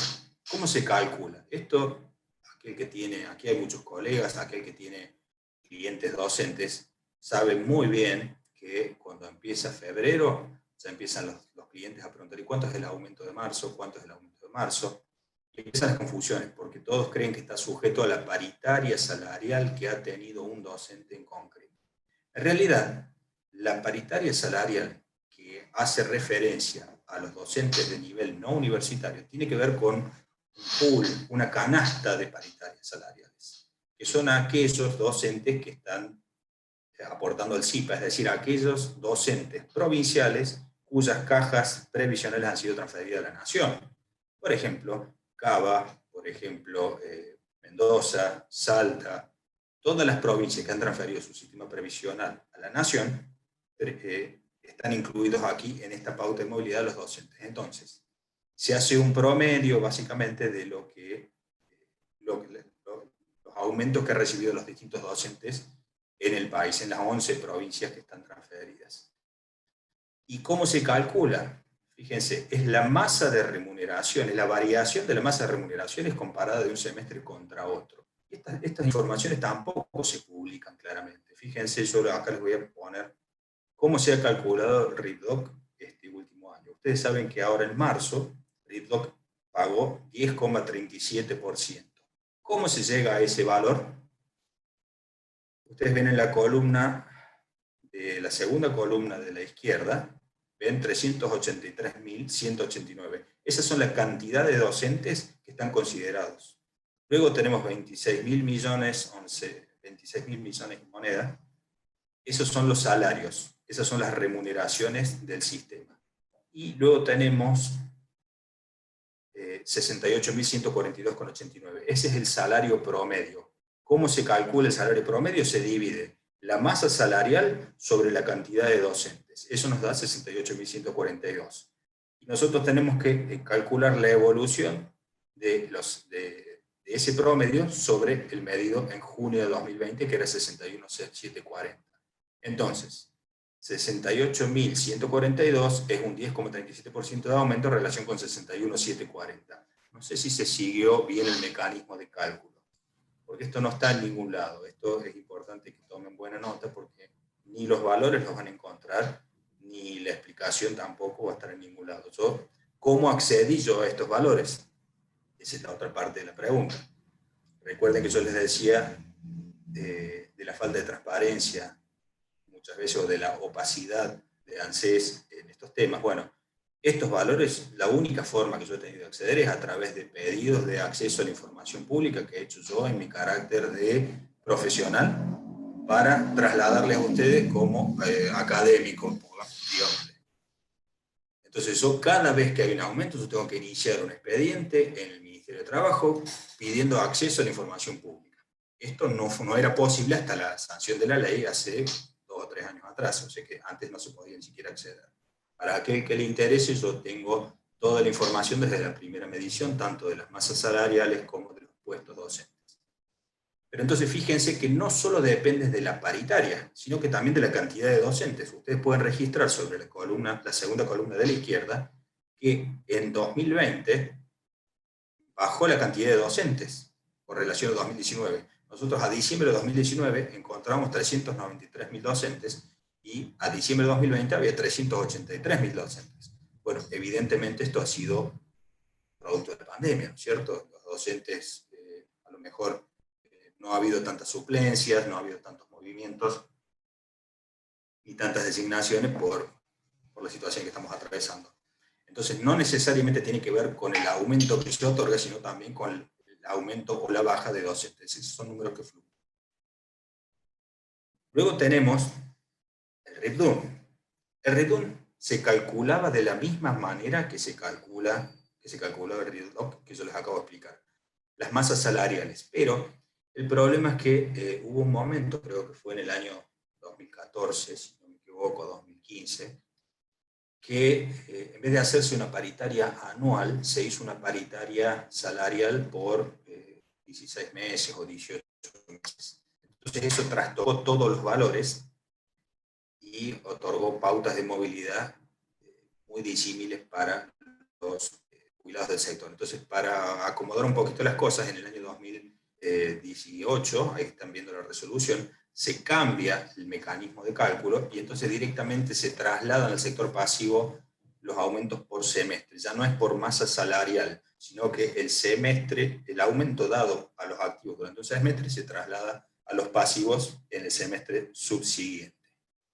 ¿cómo se calcula? Esto, aquel que tiene, aquí hay muchos colegas, aquel que tiene clientes docentes, sabe muy bien que cuando empieza febrero, ya empiezan los clientes a preguntar, ¿y cuánto es el aumento de marzo? ¿Cuánto es el aumento de marzo? Y empiezan las confusiones, porque todos creen que está sujeto a la paritaria salarial que ha tenido un docente en concreto. En realidad, la paritaria salarial que hace referencia a los docentes de nivel no universitario tiene que ver con un pool, una canasta de paritarias salariales, que son aquellos docentes que están aportando al CIPA, es decir, aquellos docentes provinciales cuyas cajas previsionales han sido transferidas a la nación. Por ejemplo, Cava, por ejemplo, Mendoza, Salta, todas las provincias que han transferido su sistema previsional a la nación están incluidos aquí en esta pauta de movilidad de los docentes. Entonces, se hace un promedio básicamente de los aumentos que han recibido los distintos docentes en el país, en las 11 provincias que están transferidas. ¿Y cómo se calcula? Fíjense, es la masa de remuneración, es la variación de la masa de remuneraciones comparada de un semestre contra otro. Estas informaciones tampoco se publican claramente. Fíjense, yo acá les voy a poner cómo se ha calculado el RIPDOC este último año. Ustedes saben que ahora en marzo, RIPDOC pagó 10,37%. ¿Cómo se llega a ese valor? Ustedes ven en la columna, la segunda columna de la izquierda, ven 383.189. Esas son la cantidad de docentes que están considerados. Luego tenemos 26.000 millones, 26.000 millones de moneda. Esos son los salarios, esas son las remuneraciones del sistema. Y luego tenemos 68.142,89. Ese es el salario promedio. ¿Cómo se calcula el salario promedio? Se divide la masa salarial sobre la cantidad de docentes. Eso nos da 68.142. Y nosotros tenemos que calcular la evolución de ese promedio sobre el medido en junio de 2020, que era 61.740. Entonces, 68.142 es un 10,37% de aumento en relación con 61.740. No sé si se siguió bien el mecanismo de cálculo, porque esto no está en ningún lado. Esto es importante que tomen buena nota, porque ni los valores los van a encontrar, ni la explicación tampoco va a estar en ningún lado. ¿Cómo accedí yo a estos valores? Esa es la otra parte de la pregunta. Recuerden que yo les decía de la falta de transparencia, muchas veces, o de la opacidad de ANSES en estos temas. Bueno, estos valores, la única forma que yo he tenido de acceder es a través de pedidos de acceso a la información pública que he hecho yo en mi carácter de profesional para trasladarles a ustedes como académico, digamos. Entonces yo, cada vez que hay un aumento, yo tengo que iniciar un expediente en el Ministerio de Trabajo pidiendo acceso a la información pública. Esto no era posible hasta la sanción de la ley hace 2 o 3 años atrás, o sea que antes no se podía ni siquiera acceder. Para aquel que le interese, yo tengo toda la información desde la primera medición, tanto de las masas salariales como de los puestos docentes. Pero entonces fíjense que no solo depende de la paritaria, sino que también de la cantidad de docentes. Ustedes pueden registrar sobre la segunda columna de la izquierda, que en 2020 bajó la cantidad de docentes por relación a 2019. Nosotros a diciembre de 2019 encontramos 393.000 docentes y a diciembre de 2020 había 383.000 docentes. Bueno, evidentemente esto ha sido producto de la pandemia, ¿no es cierto? Los docentes, a lo mejor no ha habido tantas suplencias, no ha habido tantos movimientos ni tantas designaciones por la situación que estamos atravesando. Entonces, no necesariamente tiene que ver con el aumento que se otorga, sino también con el aumento o la baja de docentes. Esos son números que fluyen. Luego tenemos el RIPDUN. El RIPDUN se calculaba de la misma manera que se calcula el RIPDOC, que yo les acabo de explicar. Las masas salariales. Pero el problema es que hubo un momento, creo que fue en el año 2014, si no me equivoco, 2015, que en vez de hacerse una paritaria anual, se hizo una paritaria salarial por 16 meses o 18 meses. Entonces eso trastocó todos los valores y otorgó pautas de movilidad muy disímiles para los jubilados del sector. Entonces, para acomodar un poquito las cosas, en el año 2018, ahí están viendo la resolución, se cambia el mecanismo de cálculo y entonces directamente se trasladan al sector pasivo los aumentos por semestre. Ya no es por masa salarial, sino que el semestre, el aumento dado a los activos durante un semestre se traslada a los pasivos en el semestre subsiguiente.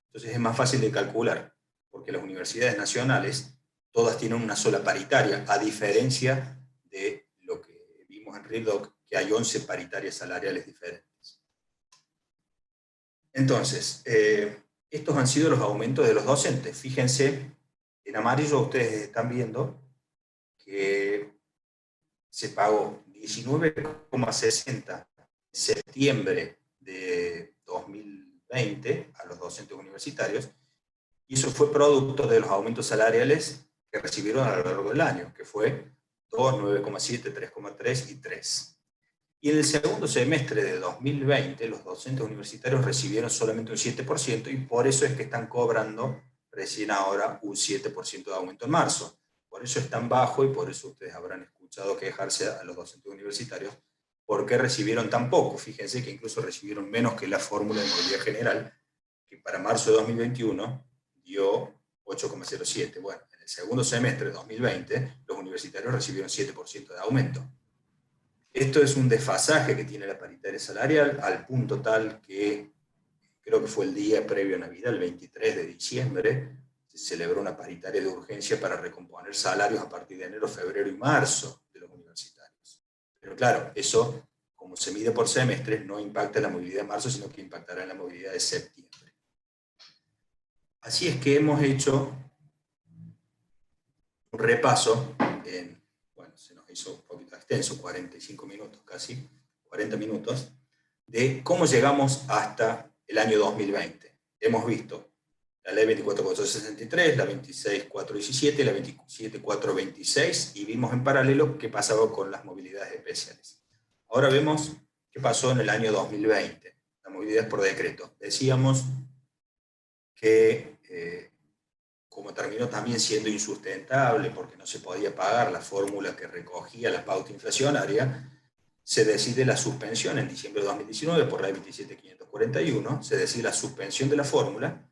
Entonces es más fácil de calcular, porque las universidades nacionales todas tienen una sola paritaria, a diferencia de lo que vimos en RIPDOC, que hay 11 paritarias salariales diferentes. Entonces, estos han sido los aumentos de los docentes. Fíjense, en amarillo ustedes están viendo que se pagó 19,60 en septiembre de 2020 a los docentes universitarios, y eso fue producto de los aumentos salariales que recibieron a lo largo del año, que fue 2, 9,7, 3,3 y 3. Y en el segundo semestre de 2020, los docentes universitarios recibieron solamente un 7%, y por eso es que están cobrando recién ahora un 7% de aumento en marzo. Por eso es tan bajo, y por eso ustedes habrán escuchado quejarse a los docentes universitarios, porque recibieron tan poco. Fíjense que incluso recibieron menos que la fórmula de movilidad general, que para marzo de 2021 dio 8,07. Bueno, en el segundo semestre de 2020, los universitarios recibieron 7% de aumento. Esto es un desfasaje que tiene la paritaria salarial, al punto tal que creo que fue el día previo a Navidad, el 23 de diciembre, se celebró una paritaria de urgencia para recomponer salarios a partir de enero, febrero y marzo de los universitarios. Pero claro, eso, como se mide por semestre, no impacta en la movilidad de marzo, sino que impactará en la movilidad de septiembre. Así es que hemos hecho un repaso bueno, se nos hizo un poquito extenso, 45 minutos casi, 40 minutos, de cómo llegamos hasta el año 2020. Hemos visto la ley 24.463, la 26.417, la 27.426, y vimos en paralelo qué pasaba con las movilidades especiales. Ahora vemos qué pasó en el año 2020, la movilidad por decreto. Decíamos que como terminó también siendo insustentable porque no se podía pagar la fórmula que recogía la pauta inflacionaria, se decide la suspensión en diciembre de 2019 por la ley 27.541, se decide la suspensión de la fórmula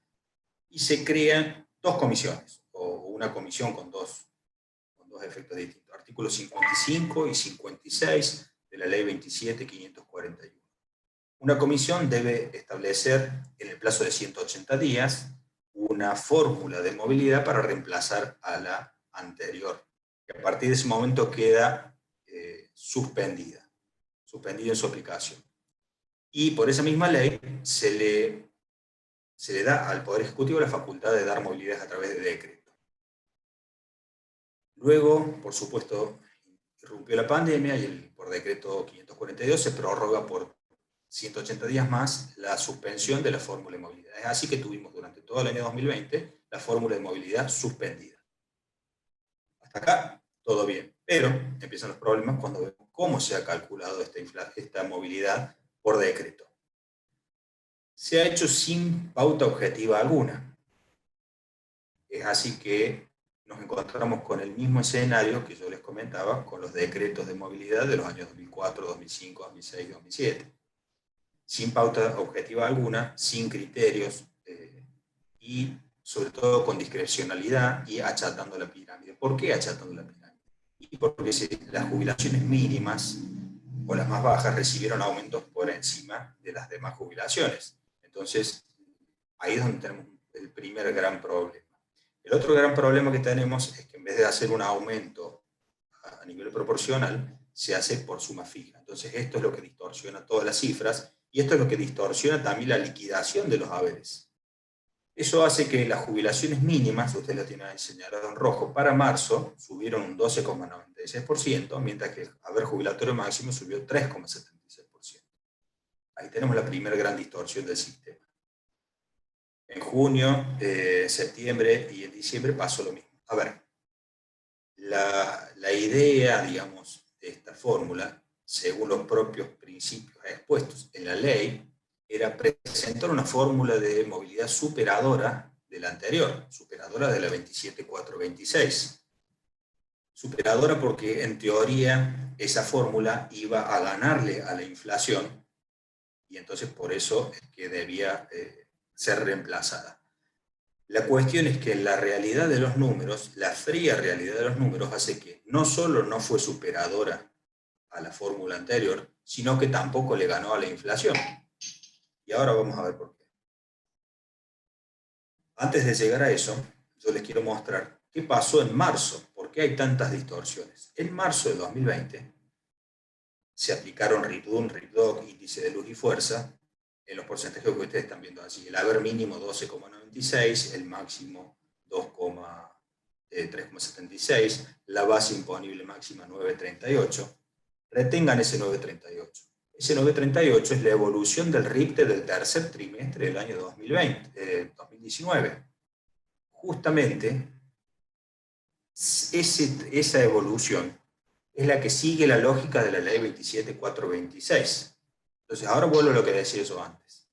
y se crean dos comisiones, o una comisión con dos efectos distintos, artículos 55 y 56 de la ley 27.541. Una comisión debe establecer en el plazo de 180 días una fórmula de movilidad para reemplazar a la anterior, que a partir de ese momento queda suspendida en su aplicación. Y por esa misma ley se le da al Poder Ejecutivo la facultad de dar movilidades a través de decreto. Luego, por supuesto, irrumpió la pandemia y por decreto 542 se prorroga por 180 días más la suspensión de la fórmula de movilidad. Es así que tuvimos durante todo el año 2020 la fórmula de movilidad suspendida. Hasta acá, todo bien. Pero empiezan los problemas cuando vemos cómo se ha calculado esta movilidad por decreto. Se ha hecho sin pauta objetiva alguna. Es así que nos encontramos con el mismo escenario que yo les comentaba con los decretos de movilidad de los años 2004, 2005, 2006 y 2007. Sin pauta objetiva alguna, sin criterios, y sobre todo con discrecionalidad y achatando la pirámide. ¿Por qué achatando la pirámide? Y porque las jubilaciones mínimas o las más bajas recibieron aumentos por encima de las demás jubilaciones. Entonces, ahí es donde tenemos el primer gran problema. El otro gran problema que tenemos es que en vez de hacer un aumento a nivel proporcional, se hace por suma fija. Entonces, esto es lo que distorsiona todas las cifras y esto es lo que distorsiona también la liquidación de los haberes. Eso hace que las jubilaciones mínimas, usted la tiene señalado en rojo, para marzo subieron un 12,96%, mientras que el haber jubilatorio máximo subió 3,76%. Ahí tenemos la primera gran distorsión del sistema. En junio, septiembre y en diciembre pasó lo mismo. A ver, la idea, digamos, de esta fórmula, según los propios principios expuestos en la ley, era presentar una fórmula de movilidad superadora de la anterior, superadora de la 27426. Superadora porque, en teoría, esa fórmula iba a ganarle a la inflación y entonces por eso es que debía ser reemplazada. La cuestión es que la realidad de los números, la fría realidad de los números, hace que no solo no fue superadora a la fórmula anterior, sino que tampoco le ganó a la inflación. Y ahora vamos a ver por qué. Antes de llegar a eso, yo les quiero mostrar qué pasó en marzo, por qué hay tantas distorsiones. En marzo de 2020 se aplicaron RIPDUN, RIPDOC, índice de luz y fuerza, en los porcentajes que ustedes están viendo así. El haber mínimo 12,96, el máximo 3,76, la base imponible máxima 9,38. Retengan ese 9,38. Ese 9,38 es la evolución del RIPTE del tercer trimestre del año 2019. Justamente, esa evolución es la que sigue la lógica de la ley 27426. Entonces, ahora vuelvo a lo que decía yo antes.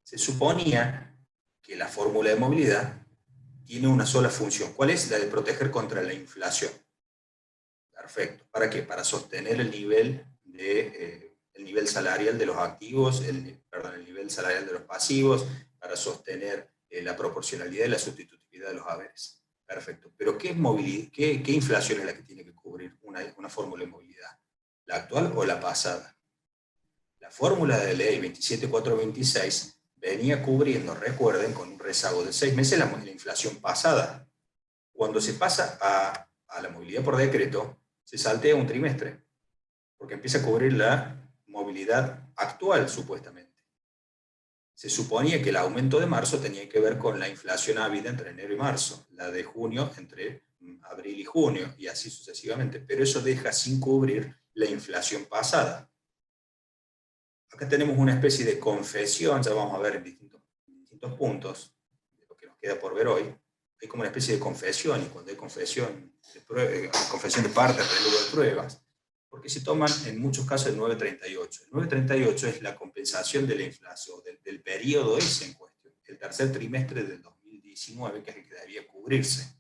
Se suponía que la fórmula de movilidad tiene una sola función. ¿Cuál es? La de proteger contra la inflación. Perfecto. ¿Para qué? Para sostener el nivel salarial de los activos, el nivel salarial de los pasivos, para sostener la proporcionalidad y la sustitutividad de los haberes. Perfecto. Pero ¿qué inflación es la que tiene que cubrir una fórmula de movilidad? ¿La actual o la pasada? La fórmula de ley 27426 venía cubriendo, recuerden, con un rezago de 6 meses la inflación pasada. Cuando se pasa a la movilidad por decreto, se saltea un trimestre, porque empieza a cubrir la movilidad actual, supuestamente. Se suponía que el aumento de marzo tenía que ver con la inflación habida entre enero y marzo, la de junio entre abril y junio, y así sucesivamente, pero eso deja sin cubrir la inflación pasada. Acá tenemos una especie de confesión, ya vamos a ver en distintos puntos, de lo que nos queda por ver hoy. Hay como una especie de confesión, y cuando hay confesión de parte, relevo de pruebas, porque se toman en muchos casos el 938. El 938 es la compensación de la inflación, del periodo ese en cuestión, el tercer trimestre del 2019, que es el que debía cubrirse.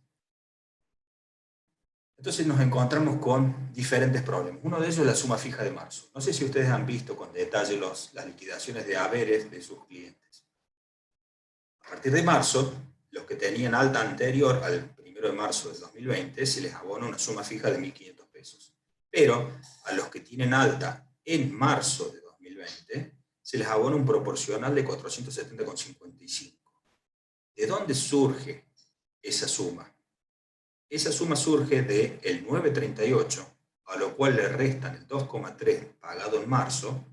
Entonces nos encontramos con diferentes problemas. Uno de ellos es la suma fija de marzo. No sé si ustedes han visto con detalle las liquidaciones de haberes de sus clientes. A partir de marzo, los que tenían alta anterior al 1 de marzo del 2020 se les abona una suma fija de 1.500 pesos. Pero a los que tienen alta en marzo de 2020 se les abona un proporcional de 470,55. ¿De dónde surge esa suma? Esa suma surge del 938, a lo cual le restan el 2,3 pagado en marzo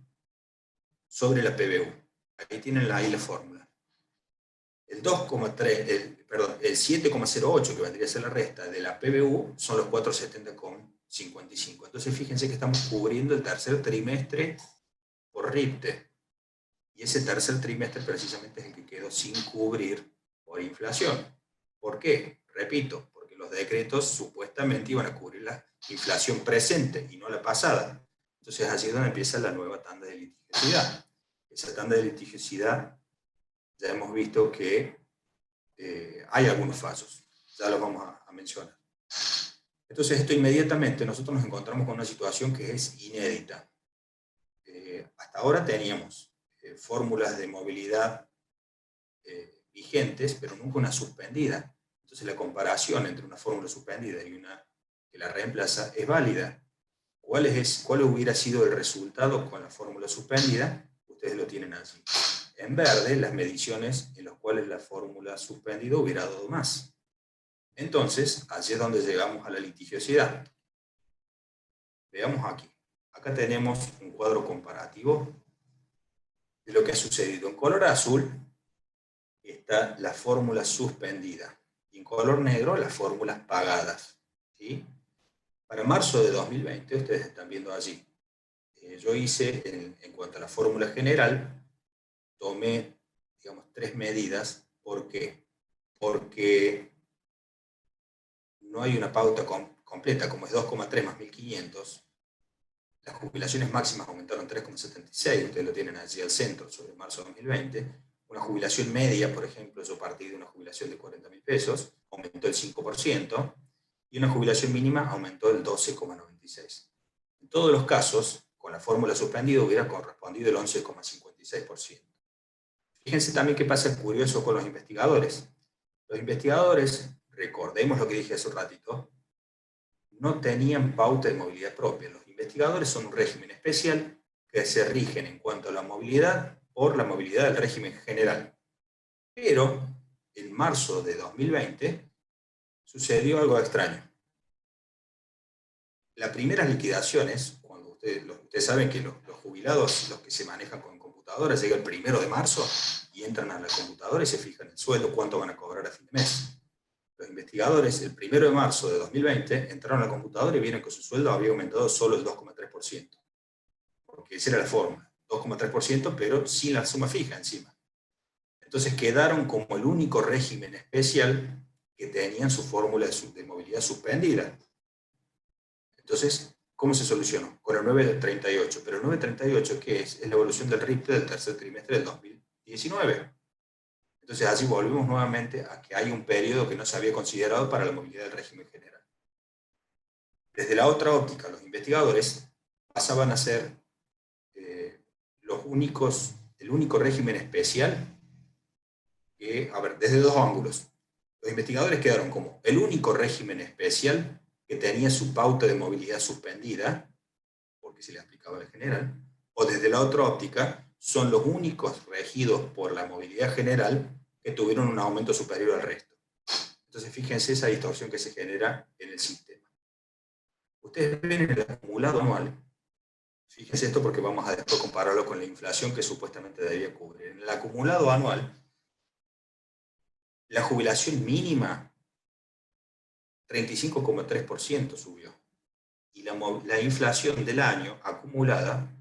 sobre la PBU. Ahí tienen ahí la fórmula. El 7,08, que vendría a ser la resta de la PBU, son los 470,55. Entonces fíjense que estamos cubriendo el tercer trimestre por RIPTE. Y ese tercer trimestre precisamente es el que quedó sin cubrir por inflación. ¿Por qué? Repito, los decretos supuestamente iban a cubrir la inflación presente y no la pasada. Entonces allí es donde empieza la nueva tanda de litigiosidad. Esa tanda de litigiosidad ya hemos visto que hay algunos fallos, ya los vamos a mencionar. Entonces esto inmediatamente nosotros nos encontramos con una situación que es inédita. Hasta ahora teníamos fórmulas de movilidad vigentes, pero nunca una suspendida. Entonces la comparación entre una fórmula suspendida y una que la reemplaza es válida. ¿Cuál hubiera sido el resultado con la fórmula suspendida? Ustedes lo tienen allí. En verde, las mediciones en las cuales la fórmula suspendida hubiera dado más. Entonces, allí es donde llegamos a la litigiosidad. Veamos aquí. Acá tenemos un cuadro comparativo de lo que ha sucedido. En color azul está la fórmula suspendida y en color negro las fórmulas pagadas. ¿Sí? Para marzo de 2020, ustedes están viendo allí, yo hice, en cuanto a la fórmula general, tomé, digamos, 3 medidas. ¿Por qué? Porque no hay una pauta completa, como es 2,3 más 1.500. Las jubilaciones máximas aumentaron 3,76, ustedes lo tienen allí al centro, sobre marzo de 2020. Una jubilación media, por ejemplo, yo partí de una jubilación de 40.000 pesos, aumentó el 5%, y una jubilación mínima aumentó el 12,96. En todos los casos, con la fórmula suspendida hubiera correspondido el 11,56%. Fíjense también qué pasa curioso con los investigadores. Los investigadores, recordemos lo que dije hace un ratito, no tenían pauta de movilidad propia. Los investigadores son un régimen especial que se rigen en cuanto a la movilidad por la movilidad del régimen general. Pero en marzo de 2020 sucedió algo extraño. Las primeras liquidaciones, cuando ustedes saben que los jubilados, los que se manejan con computadoras, llega el 1 de marzo y entran a la computadora y se fijan el sueldo, cuánto van a cobrar a fin de mes. Los investigadores, el 1 de marzo de 2020, entraron a la computadora y vieron que su sueldo había aumentado solo el 2,3%. Porque esa era la fórmula, 2,3%, pero sin la suma fija encima. Entonces quedaron como el único régimen especial que tenían su fórmula de movilidad suspendida. Entonces, ¿cómo se solucionó? Con el 938. Pero el 938, ¿qué es? Es la evolución del RIPTE del tercer trimestre del 2019. Entonces, allí volvemos nuevamente a que hay un periodo que no se había considerado para la movilidad del régimen general. Desde la otra óptica, los investigadores pasaban a ser el único régimen especial que, desde 2 ángulos. Los investigadores quedaron como el único régimen especial que tenía su pauta de movilidad suspendida, porque se le aplicaba al general, o desde la otra óptica, son los únicos regidos por la movilidad general que tuvieron un aumento superior al resto. Entonces, fíjense esa distorsión que se genera en el sistema. Ustedes ven en el acumulado anual, fíjense esto porque vamos a después compararlo con la inflación que supuestamente debía cubrir. En el acumulado anual, la jubilación mínima 35,3% subió. Y la inflación del año acumulada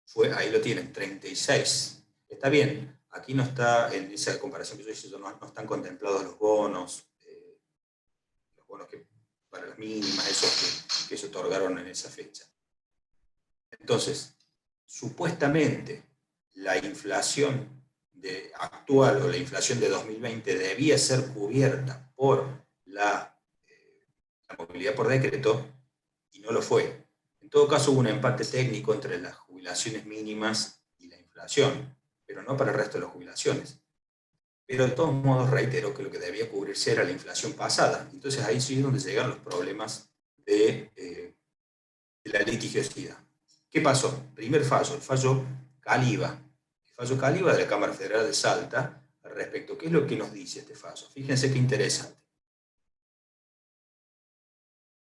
fue, ahí lo tienen, 36. Está bien, aquí no está, en esa comparación que yo hice, no están contemplados los bonos que para las mínimas, esos que se otorgaron en esa fecha. Entonces, supuestamente, la inflación actual o la inflación de 2020 debía ser cubierta por la movilidad por decreto, y no lo fue. En todo caso, hubo un empate técnico entre las jubilaciones mínimas y la inflación, pero no para el resto de las jubilaciones. Pero de todos modos, reitero que lo que debía cubrirse era la inflación pasada. Entonces ahí sí es donde llegan los problemas de la litigiosidad. ¿Qué pasó? Primer fallo, el fallo Caliba. El fallo Caliba de la Cámara Federal de Salta, al respecto. ¿Qué es lo que nos dice este fallo? Fíjense qué interesante.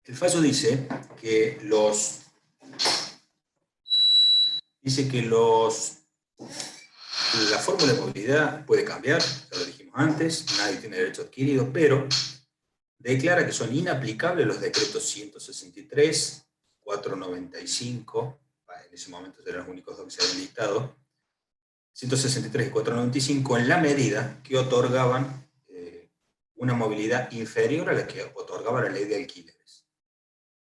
El fallo dice que la fórmula de movilidad puede cambiar, ya lo dijimos antes, nadie tiene derecho adquirido, pero declara que son inaplicables los decretos 163, 495, en ese momento eran los únicos dos que se habían dictado, 163 y 495 en la medida que otorgaban una movilidad inferior a la que otorgaba la ley de alquileres.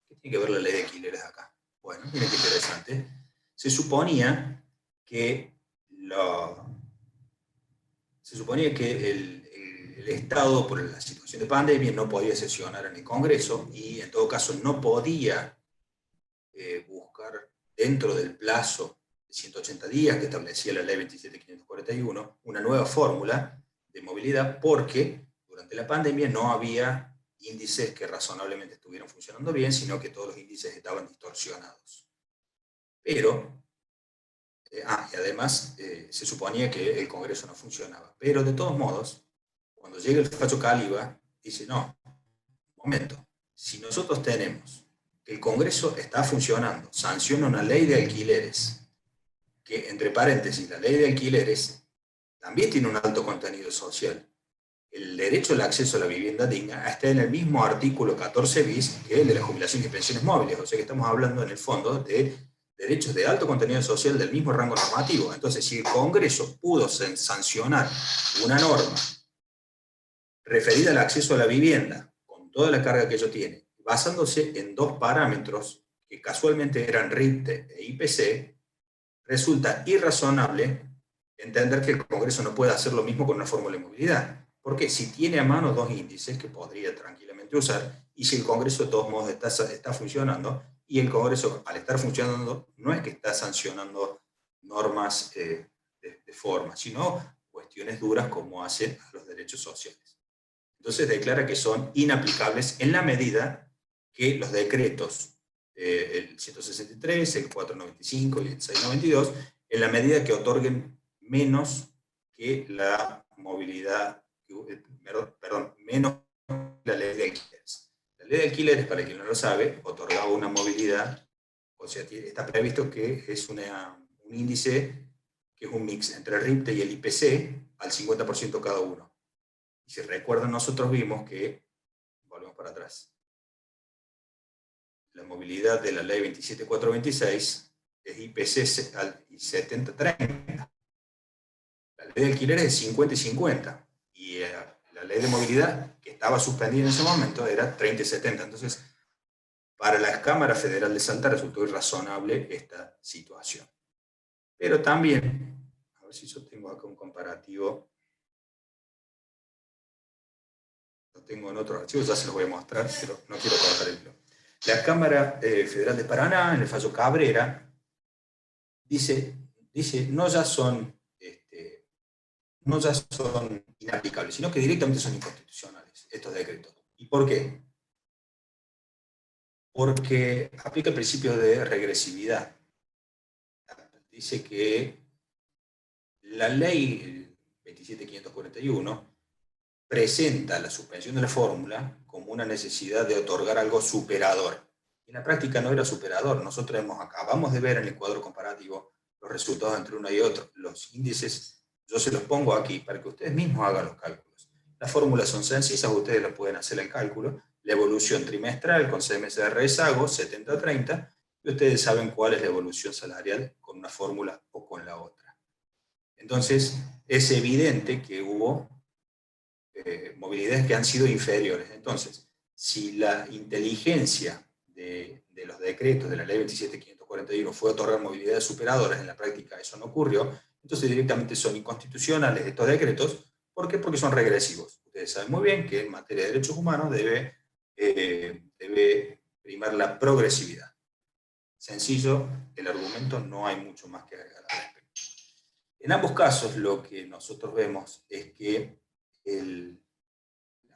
¿Qué tiene que ver la ley de alquileres acá? Bueno, miren qué interesante. Se suponía que el Estado, por la situación de pandemia, no podía sesionar en el Congreso y en todo caso no podía buscar dentro del plazo de 180 días que establecía la ley 27.541 una nueva fórmula de movilidad porque durante la pandemia no había índices que razonablemente estuvieran funcionando bien, sino que todos los índices estaban distorsionados. Pero, y además se suponía que el Congreso no funcionaba. Pero de todos modos, cuando llega el Facho Caliba, dice, no, un momento, si nosotros tenemos que el Congreso está funcionando, sanciona una ley de alquileres, que entre paréntesis, la ley de alquileres también tiene un alto contenido social. El derecho al acceso a la vivienda digna está en el mismo artículo 14 bis que el de la jubilación y pensiones móviles, o sea que estamos hablando en el fondo de derechos de alto contenido social del mismo rango normativo. Entonces, si el Congreso pudo sancionar una norma referida al acceso a la vivienda, con toda la carga que ello tiene, basándose en dos parámetros que casualmente eran RIPTE e IPC, resulta irrazonable entender que el Congreso no puede hacer lo mismo con una fórmula de movilidad. Porque si tiene a mano dos índices que podría tranquilamente usar, y si el Congreso de todos modos está funcionando, y el Congreso al estar funcionando no es que está sancionando normas de forma, sino cuestiones duras como hacen a los derechos sociales. Entonces declara que son inaplicables en la medida que los decretos, el 163, el 495 y el 692, en la medida que otorguen menos que la movilidad, menos que la ley de alquileres. La ley de alquileres, para quien no lo sabe, otorgaba una movilidad, o sea, está previsto que es un índice que es un mix entre el RIPTE y el IPC al 50% cada uno. Y si recuerdan, nosotros vimos que, volvemos para atrás, la movilidad de la ley 27426 es IPC al 70-30. La ley de alquileres es 50 y 50. Y la ley de movilidad, que estaba suspendida en ese momento, era 30 y 70. Entonces, para la Cámara Federal de Salta resultó irrazonable esta situación. Pero también, a ver si yo tengo acá un comparativo. Lo tengo en otro archivo, ya se los voy a mostrar, pero no quiero cortar el hilo. La Cámara Federal de Paraná, en el fallo Cabrera, dice no ya son inaplicables, sino que directamente son inconstitucionales estos decretos. ¿Y por qué? Porque aplica el principio de regresividad. Dice que la ley 27.541 presenta la suspensión de la fórmula como una necesidad de otorgar algo superador. En la práctica no era superador. Nosotros acabamos de ver en el cuadro comparativo los resultados entre uno y otro. Los índices, yo se los pongo aquí para que ustedes mismos hagan los cálculos. Las fórmulas son sencillas, ustedes lo pueden hacer el cálculo. La evolución trimestral con 6 meses de rezago, 70-30, y ustedes saben cuál es la evolución salarial con una fórmula o con la otra. Entonces, es evidente que hubo movilidades que han sido inferiores. Entonces, si la inteligencia de los decretos de la ley 27.541 fue otorgar movilidades superadoras, en la práctica eso no ocurrió, entonces directamente son inconstitucionales estos decretos. ¿Por qué? Porque son regresivos. Ustedes saben muy bien que en materia de derechos humanos debe primar la progresividad. Sencillo, el argumento, no hay mucho más que agregar al respecto. En ambos casos, lo que nosotros vemos es que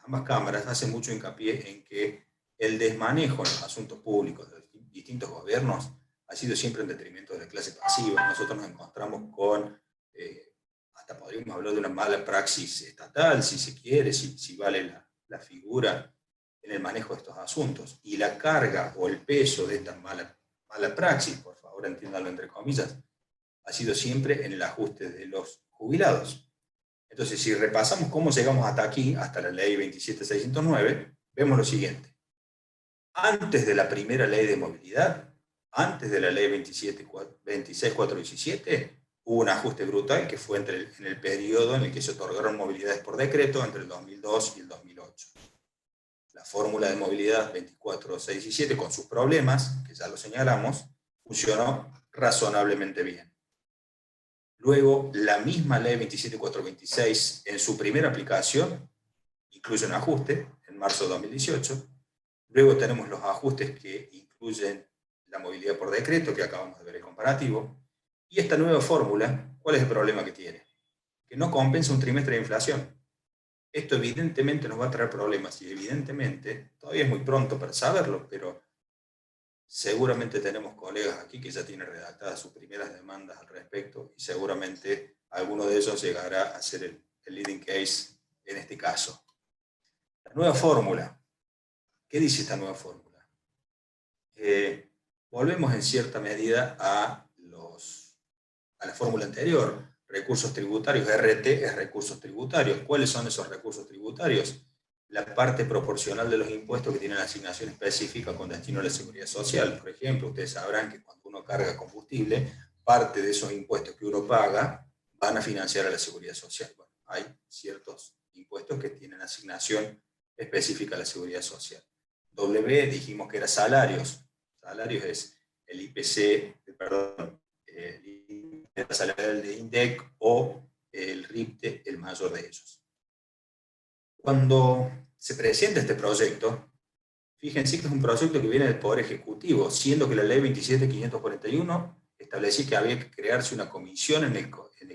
ambas cámaras hacen mucho hincapié en que el desmanejo en los asuntos públicos de distintos gobiernos ha sido siempre en detrimento de la clase pasiva. Nosotros nos encontramos con, hasta podríamos hablar de una mala praxis estatal, si se quiere, si vale la figura en el manejo de estos asuntos. Y la carga o el peso de esta mala praxis, por favor entiéndanlo entre comillas, ha sido siempre en el ajuste de los jubilados. Entonces, si repasamos cómo llegamos hasta aquí, hasta la ley 27.609, vemos lo siguiente. Antes de la primera ley de movilidad, antes de la ley 26.417, hubo un ajuste brutal que fue en el periodo en el que se otorgaron movilidades por decreto entre el 2002 y el 2008. La fórmula de movilidad 24.617, con sus problemas, que ya lo señalamos, funcionó razonablemente bien. Luego, la misma ley 27.426, en su primera aplicación, incluye un ajuste en marzo de 2018. Luego tenemos los ajustes que incluyen la movilidad por decreto, que acabamos de ver el comparativo. Y esta nueva fórmula, ¿cuál es el problema que tiene? Que no compensa un trimestre de inflación. Esto evidentemente nos va a traer problemas y evidentemente, todavía es muy pronto para saberlo, pero seguramente tenemos colegas aquí que ya tienen redactadas sus primeras demandas al respecto y seguramente alguno de ellos llegará a ser el leading case en este caso. La nueva fórmula. ¿Qué dice esta nueva fórmula? Volvemos en cierta medida a la fórmula anterior. Recursos tributarios, RT es recursos tributarios. ¿Cuáles son esos recursos tributarios? La parte proporcional de los impuestos que tienen asignación específica con destino a la seguridad social. Por ejemplo, ustedes sabrán que cuando uno carga combustible, parte de esos impuestos que uno paga van a financiar a la seguridad social. Bueno, hay ciertos impuestos que tienen asignación específica a la seguridad social. W dijimos que era salarios. Salarios es el IPC, perdón, el salarial de INDEC o el RIPTE, el mayor de ellos. Cuando se presenta este proyecto, fíjense que es un proyecto que viene del Poder Ejecutivo, siendo que la ley 27.541 establecía que había que crearse una comisión en el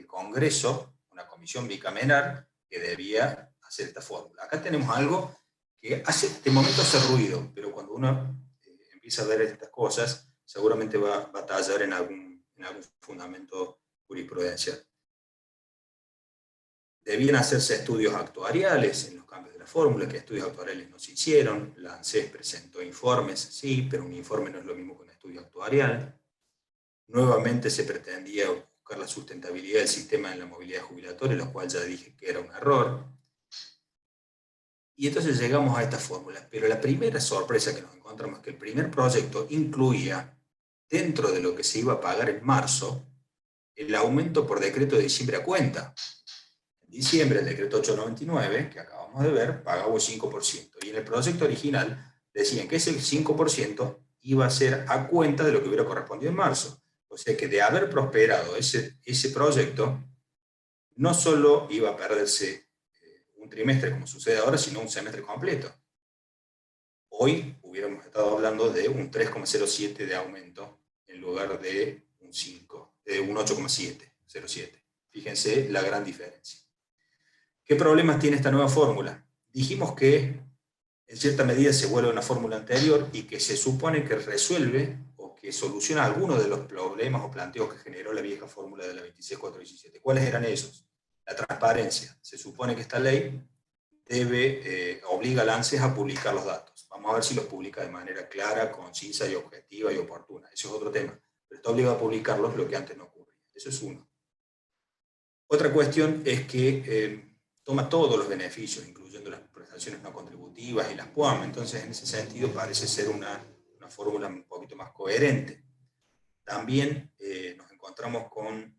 Congreso, una comisión bicameral que debía hacer esta fórmula. Acá tenemos algo que de momento hace ruido, pero cuando uno empieza a ver estas cosas, seguramente va a batallar en algún fundamento jurisprudencial. Debían hacerse estudios actuariales en los cambios de la fórmula, que estudios actuariales no se hicieron. La ANSES presentó informes, sí, pero un informe no es lo mismo que un estudio actuarial. Nuevamente se pretendía buscar la sustentabilidad del sistema en la movilidad jubilatoria, lo cual ya dije que era un error. Y entonces llegamos a esta fórmula. Pero la primera sorpresa que nos encontramos es que el primer proyecto incluía, dentro de lo que se iba a pagar en marzo, el aumento por decreto de diciembre a cuenta. En diciembre, el decreto 899, que acabamos de ver, pagaba un 5%. Y en el proyecto original decían que ese 5% iba a ser a cuenta de lo que hubiera correspondido en marzo. O sea que de haber prosperado ese proyecto, no solo iba a perderse un trimestre como sucede ahora, sino un semestre completo. Hoy hubiéramos estado hablando de un 3,07 de aumento en lugar de un 8,707. Fíjense la gran diferencia. ¿Qué problemas tiene esta nueva fórmula? Dijimos que en cierta medida se vuelve a una fórmula anterior y que se supone que resuelve o que soluciona algunos de los problemas o planteos que generó la vieja fórmula de la 26417. ¿Cuáles eran esos? La transparencia. Se supone que esta ley obliga al ANSES a publicar los datos. Vamos a ver si los publica de manera clara, concisa y objetiva y oportuna. Eso es otro tema. Pero está obligado a publicarlos, lo que antes no ocurría. Eso es uno. Otra cuestión es que toma todos los beneficios, incluyendo las prestaciones no contributivas y las PUAM. Entonces, en ese sentido, parece ser una fórmula un poquito más coherente. También nos encontramos con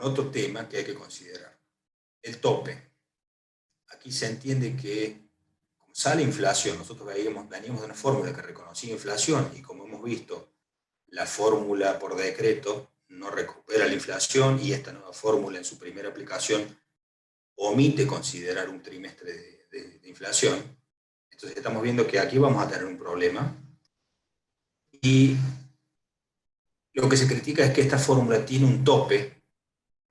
otro tema que hay que considerar. El tope. Aquí se entiende que, como sale inflación, nosotros veníamos de una fórmula que reconocía inflación y como hemos visto, la fórmula por decreto no recupera la inflación y esta nueva fórmula en su primera aplicación omite considerar un trimestre de inflación. Entonces estamos viendo que aquí vamos a tener un problema. Y lo que se critica es que esta fórmula tiene un tope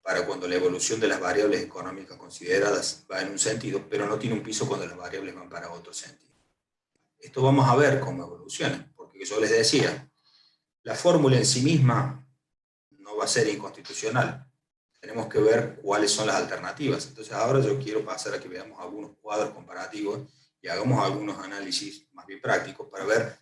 para cuando la evolución de las variables económicas consideradas va en un sentido, pero no tiene un piso cuando las variables van para otro sentido. Esto vamos a ver cómo evoluciona, porque yo les decía, la fórmula en sí misma no va a ser inconstitucional. Tenemos que ver cuáles son las alternativas. Entonces ahora yo quiero pasar a que veamos algunos cuadros comparativos y hagamos algunos análisis más bien prácticos para ver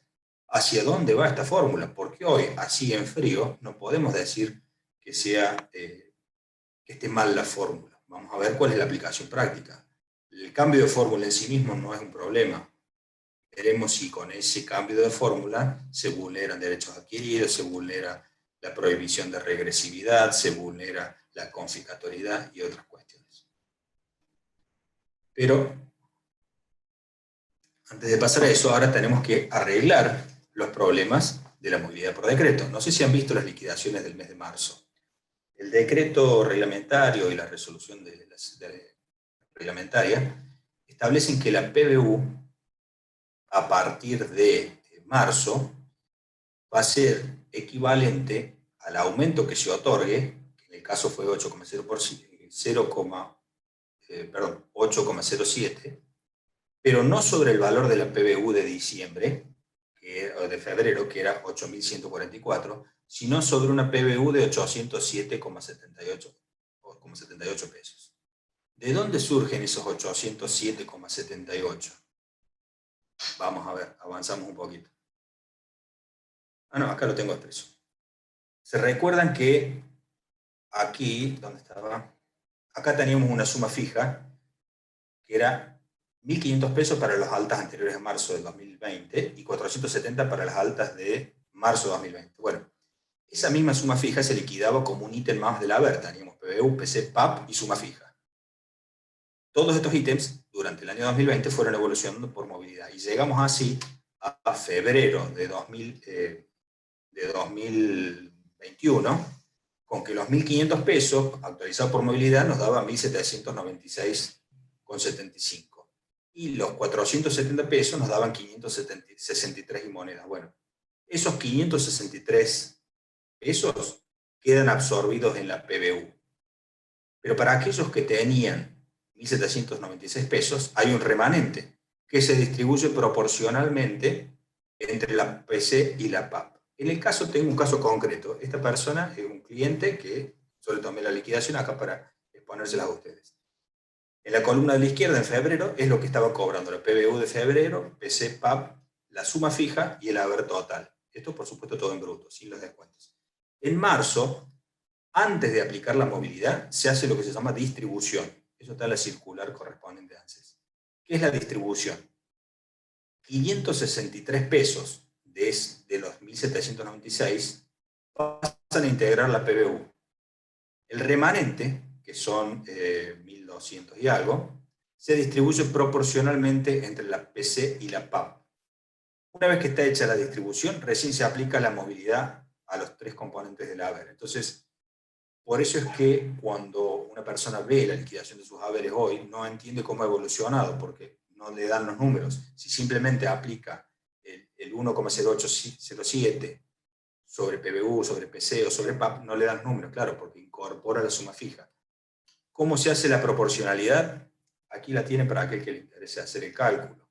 hacia dónde va esta fórmula, porque hoy, así en frío, no podemos decir que esté mal la fórmula. Vamos a ver cuál es la aplicación práctica. El cambio de fórmula en sí mismo no es un problema. Veremos si con ese cambio de fórmula se vulneran derechos adquiridos, se vulnera la prohibición de regresividad, se vulnera la confiscatoriedad y otras cuestiones. Pero, antes de pasar a eso, ahora tenemos que arreglar los problemas de la movilidad por decreto. No sé si han visto las liquidaciones del mes de marzo. El decreto reglamentario y la resolución reglamentaria establecen que la PBU, a partir de marzo, va a ser equivalente al aumento que se otorgue, que en el caso fue 8,0%, 8,07, pero no sobre el valor de la PBU de diciembre, o de febrero, que era 8.144, sino sobre una PBU de 807,78 pesos. ¿De dónde surgen esos 807,78? Vamos a ver, avanzamos un poquito. Ah, no, acá lo tengo expreso. Se recuerdan que aquí, ¿dónde estaba? Acá teníamos una suma fija, que era 1.500 pesos para las altas anteriores a marzo del 2020 y 470 para las altas de marzo de 2020. Bueno, esa misma suma fija se liquidaba como un ítem más del haber. Teníamos PBU, PC, PAP y suma fija. Todos estos ítems durante el año 2020 fueron evolucionando por movilidad y llegamos así a febrero de 2021 con que los 1.500 pesos actualizados por movilidad nos daban 1.796,75 y los 470 pesos nos daban 563 y monedas. Bueno, esos 563 pesos quedan absorbidos en la PBU. Pero para aquellos que tenían 1.796 pesos, hay un remanente que se distribuye proporcionalmente entre la PC y la PAP. En el caso, tengo un caso concreto. Esta persona es un cliente que yo le tomé la liquidación acá para exponérselas a ustedes. En la columna de la izquierda, en febrero, es lo que estaba cobrando la PBU de febrero, PC, PAP, la suma fija y el haber total. Esto, por supuesto, todo en bruto, sin los descuentos. En marzo, antes de aplicar la movilidad, se hace lo que se llama distribución. Eso está en la circular correspondiente a ANSES. ¿Qué es la distribución? 563 pesos de los 1.796 pasan a integrar la PBU. El remanente, que son 1.200 y algo, se distribuye proporcionalmente entre la PC y la PAP. Una vez que está hecha la distribución, recién se aplica la movilidad a los tres componentes del haber. Entonces, por eso es que cuando una persona ve la liquidación de sus haberes hoy, no entiende cómo ha evolucionado, porque no le dan los números. Si simplemente aplica el 1,0807 sobre PBU, sobre PC o sobre PAP, no le dan números, claro, porque incorpora la suma fija. ¿Cómo se hace la proporcionalidad? Aquí la tiene para aquel que le interese hacer el cálculo.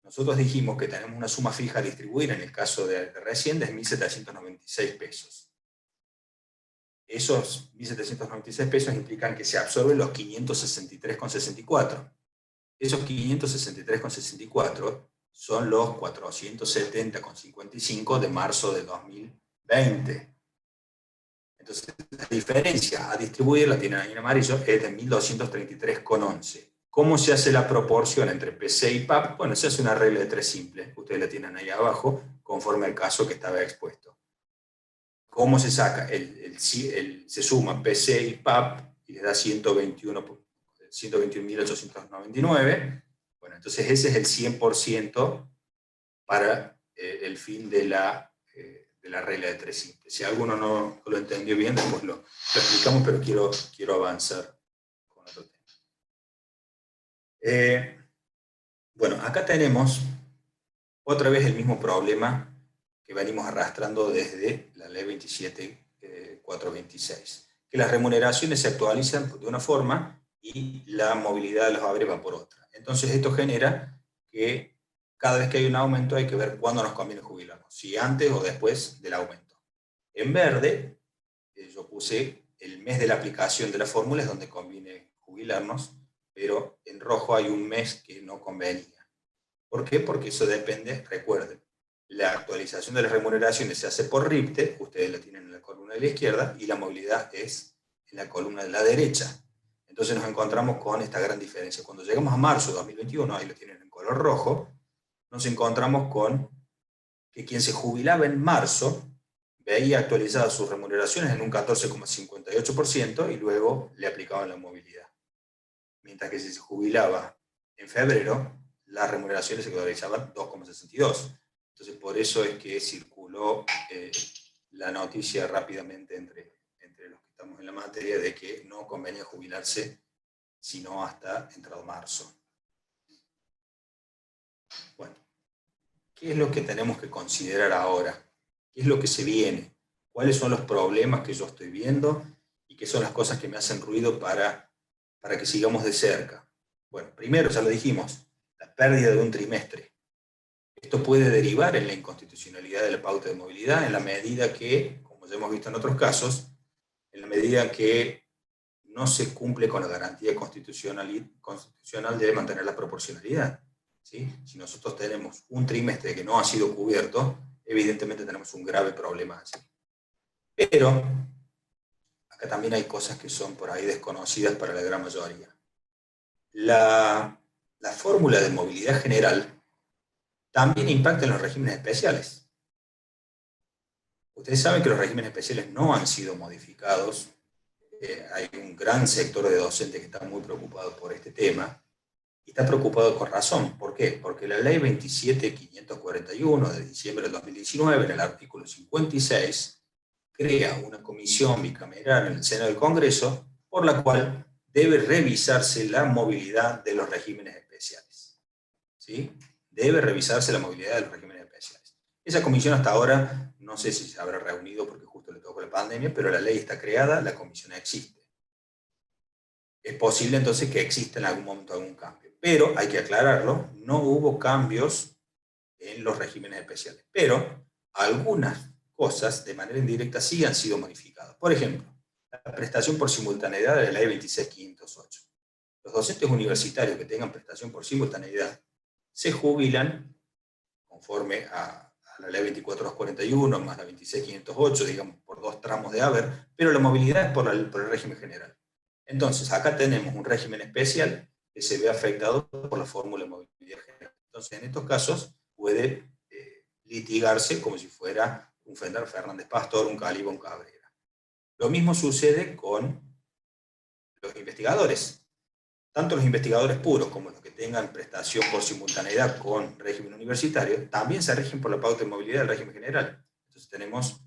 Nosotros dijimos que tenemos una suma fija a distribuir, en el caso de recién, de 1.796 pesos. Esos 1.796 pesos implican que se absorben los 563,64. Esos 563,64 son los 470,55 de marzo de 2020. Entonces, la diferencia a distribuir, la tienen ahí en amarillo, es de 1.233,11. ¿Cómo se hace la proporción entre PC y PAP? Bueno, se hace una regla de tres simple. Ustedes la tienen ahí abajo, conforme al caso que estaba expuesto. ¿Cómo se saca? Se suma PC y PAP y le da 121.899. Bueno, entonces ese es el 100% para el fin de la regla de tres simples. Si alguno no lo entendió bien, después lo explicamos, pero quiero avanzar con otro tema. Bueno, acá tenemos otra vez el mismo problema que venimos arrastrando desde la ley 27.426, que las remuneraciones se actualizan de una forma y la movilidad de los haberes va por otra. Entonces esto genera que cada vez que hay un aumento hay que ver cuándo nos conviene jubilarnos, si antes o después del aumento. En verde, yo puse el mes de la aplicación de la fórmula, es donde conviene jubilarnos, pero en rojo hay un mes que no convenía. ¿Por qué? Porque eso depende, recuerden, la actualización de las remuneraciones se hace por RIPTE, ustedes la tienen en la columna de la izquierda, y la movilidad es en la columna de la derecha. Entonces nos encontramos con esta gran diferencia. Cuando llegamos a marzo de 2021, ahí lo tienen en color rojo, nos encontramos con que quien se jubilaba en marzo veía actualizadas sus remuneraciones en un 14,58% y luego le aplicaban la movilidad. Mientras que si se jubilaba en febrero, las remuneraciones se actualizaban 2,62%. Entonces, por eso es que circuló la noticia rápidamente entre los que estamos en la materia de que no convenía jubilarse sino hasta entrado marzo. Bueno, ¿qué es lo que tenemos que considerar ahora? ¿Qué es lo que se viene? ¿Cuáles son los problemas que yo estoy viendo? ¿Y qué son las cosas que me hacen ruido para para que sigamos de cerca? Bueno, primero, ya lo dijimos, la pérdida de un trimestre. Esto puede derivar en la inconstitucionalidad de la pauta de movilidad en la medida que, como ya hemos visto en otros casos, en la medida que no se cumple con la garantía constitucional de mantener la proporcionalidad. ¿Sí? Si nosotros tenemos un trimestre que no ha sido cubierto, evidentemente tenemos un grave problema así. Pero acá también hay cosas que son por ahí desconocidas para la gran mayoría. La fórmula de movilidad general también impacta en los regímenes especiales. Ustedes saben que los regímenes especiales no han sido modificados. Hay un gran sector de docentes que está muy preocupado por este tema, y está preocupado con razón. ¿Por qué? Porque la ley 27.541 de diciembre del 2019, en el artículo 56, crea una comisión bicameral en el seno del Congreso, por la cual debe revisarse la movilidad de los regímenes especiales. ¿Sí? Debe revisarse la movilidad de los regímenes especiales. Esa comisión hasta ahora, no sé si se habrá reunido porque justo le tocó la pandemia, pero la ley está creada, la comisión existe. Es posible entonces que exista en algún momento algún cambio. Pero, hay que aclararlo, no hubo cambios en los regímenes especiales. Pero algunas cosas de manera indirecta sí han sido modificadas. Por ejemplo, la prestación por simultaneidad de la ley 26.508. Los docentes universitarios que tengan prestación por simultaneidad se jubilan conforme a la ley 24.241 más la 26.508, digamos, por 2 tramos de haber, pero la movilidad es por el régimen general. Entonces, acá tenemos un régimen especial que se ve afectado por la fórmula de movilidad general. Entonces, en estos casos puede litigarse como si fuera un Fernández Pastor, un Caliba, un Cabrera. Lo mismo sucede con los investigadores. Tanto los investigadores puros como los que tengan prestación por simultaneidad con régimen universitario, también se rigen por la pauta de movilidad del régimen general. Entonces tenemos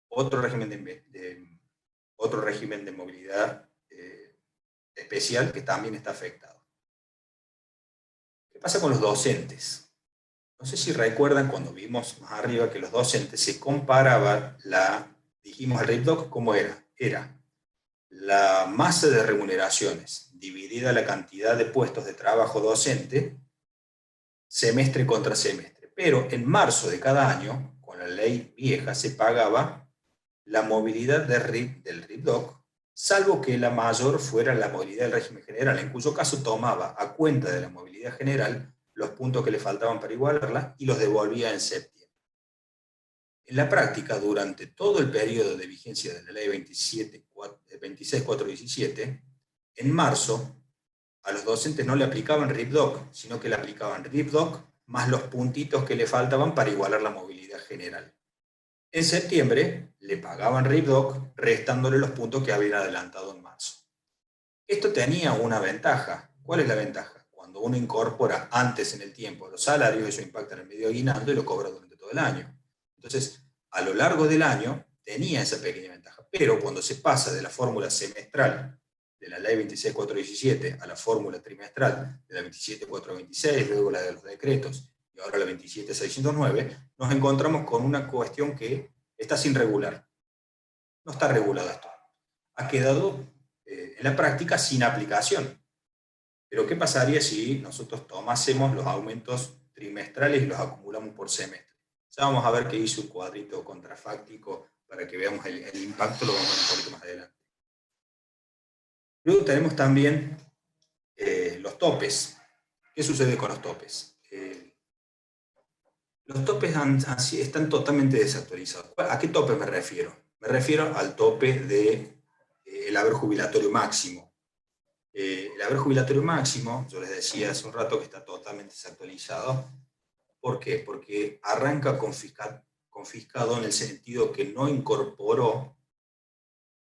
otro régimen de movilidad especial que también está afectado. ¿Qué pasa con los docentes? No sé si recuerdan cuando vimos más arriba que los docentes se comparaban dijimos el RIPDOC, ¿cómo era? Era la masa de remuneraciones dividida la cantidad de puestos de trabajo docente, semestre contra semestre. Pero en marzo de cada año, con la ley vieja, se pagaba la movilidad del RIPDOC, salvo que la mayor fuera la movilidad del régimen general, en cuyo caso tomaba a cuenta de la movilidad general los puntos que le faltaban para igualarla y los devolvía en septiembre. En la práctica, durante todo el periodo de vigencia de la ley 26.417, en marzo a los docentes no le aplicaban RIPDOC, sino que le aplicaban RIPDOC más los puntitos que le faltaban para igualar la movilidad general. En septiembre le pagaban RIPDOC restándole los puntos que habían adelantado en marzo. Esto tenía una ventaja. ¿Cuál es la ventaja? Cuando uno incorpora antes en el tiempo los salarios, eso impacta en el medio aguinaldo y lo cobra durante todo el año. Entonces, a lo largo del año tenía esa pequeña ventaja, pero cuando se pasa de la fórmula semestral de la ley 26.417 a la fórmula trimestral de la 27.426, luego la de los decretos y ahora la 27.609, nos encontramos con una cuestión que está sin regular. No está regulado esto. Ha quedado en la práctica sin aplicación. Pero ¿qué pasaría si nosotros tomásemos los aumentos trimestrales y los acumulamos por semestre? Ya vamos a ver que hice un cuadrito contrafáctico para que veamos el impacto, lo vamos a ver un poquito más adelante. Luego tenemos también los topes. ¿Qué sucede con los topes? Los topes están totalmente desactualizados. ¿A qué tope me refiero? Me refiero al tope del haber jubilatorio máximo. El haber jubilatorio máximo, yo les decía hace un rato que está totalmente desactualizado. ¿Por qué? Porque arranca confiscado en el sentido que no incorporó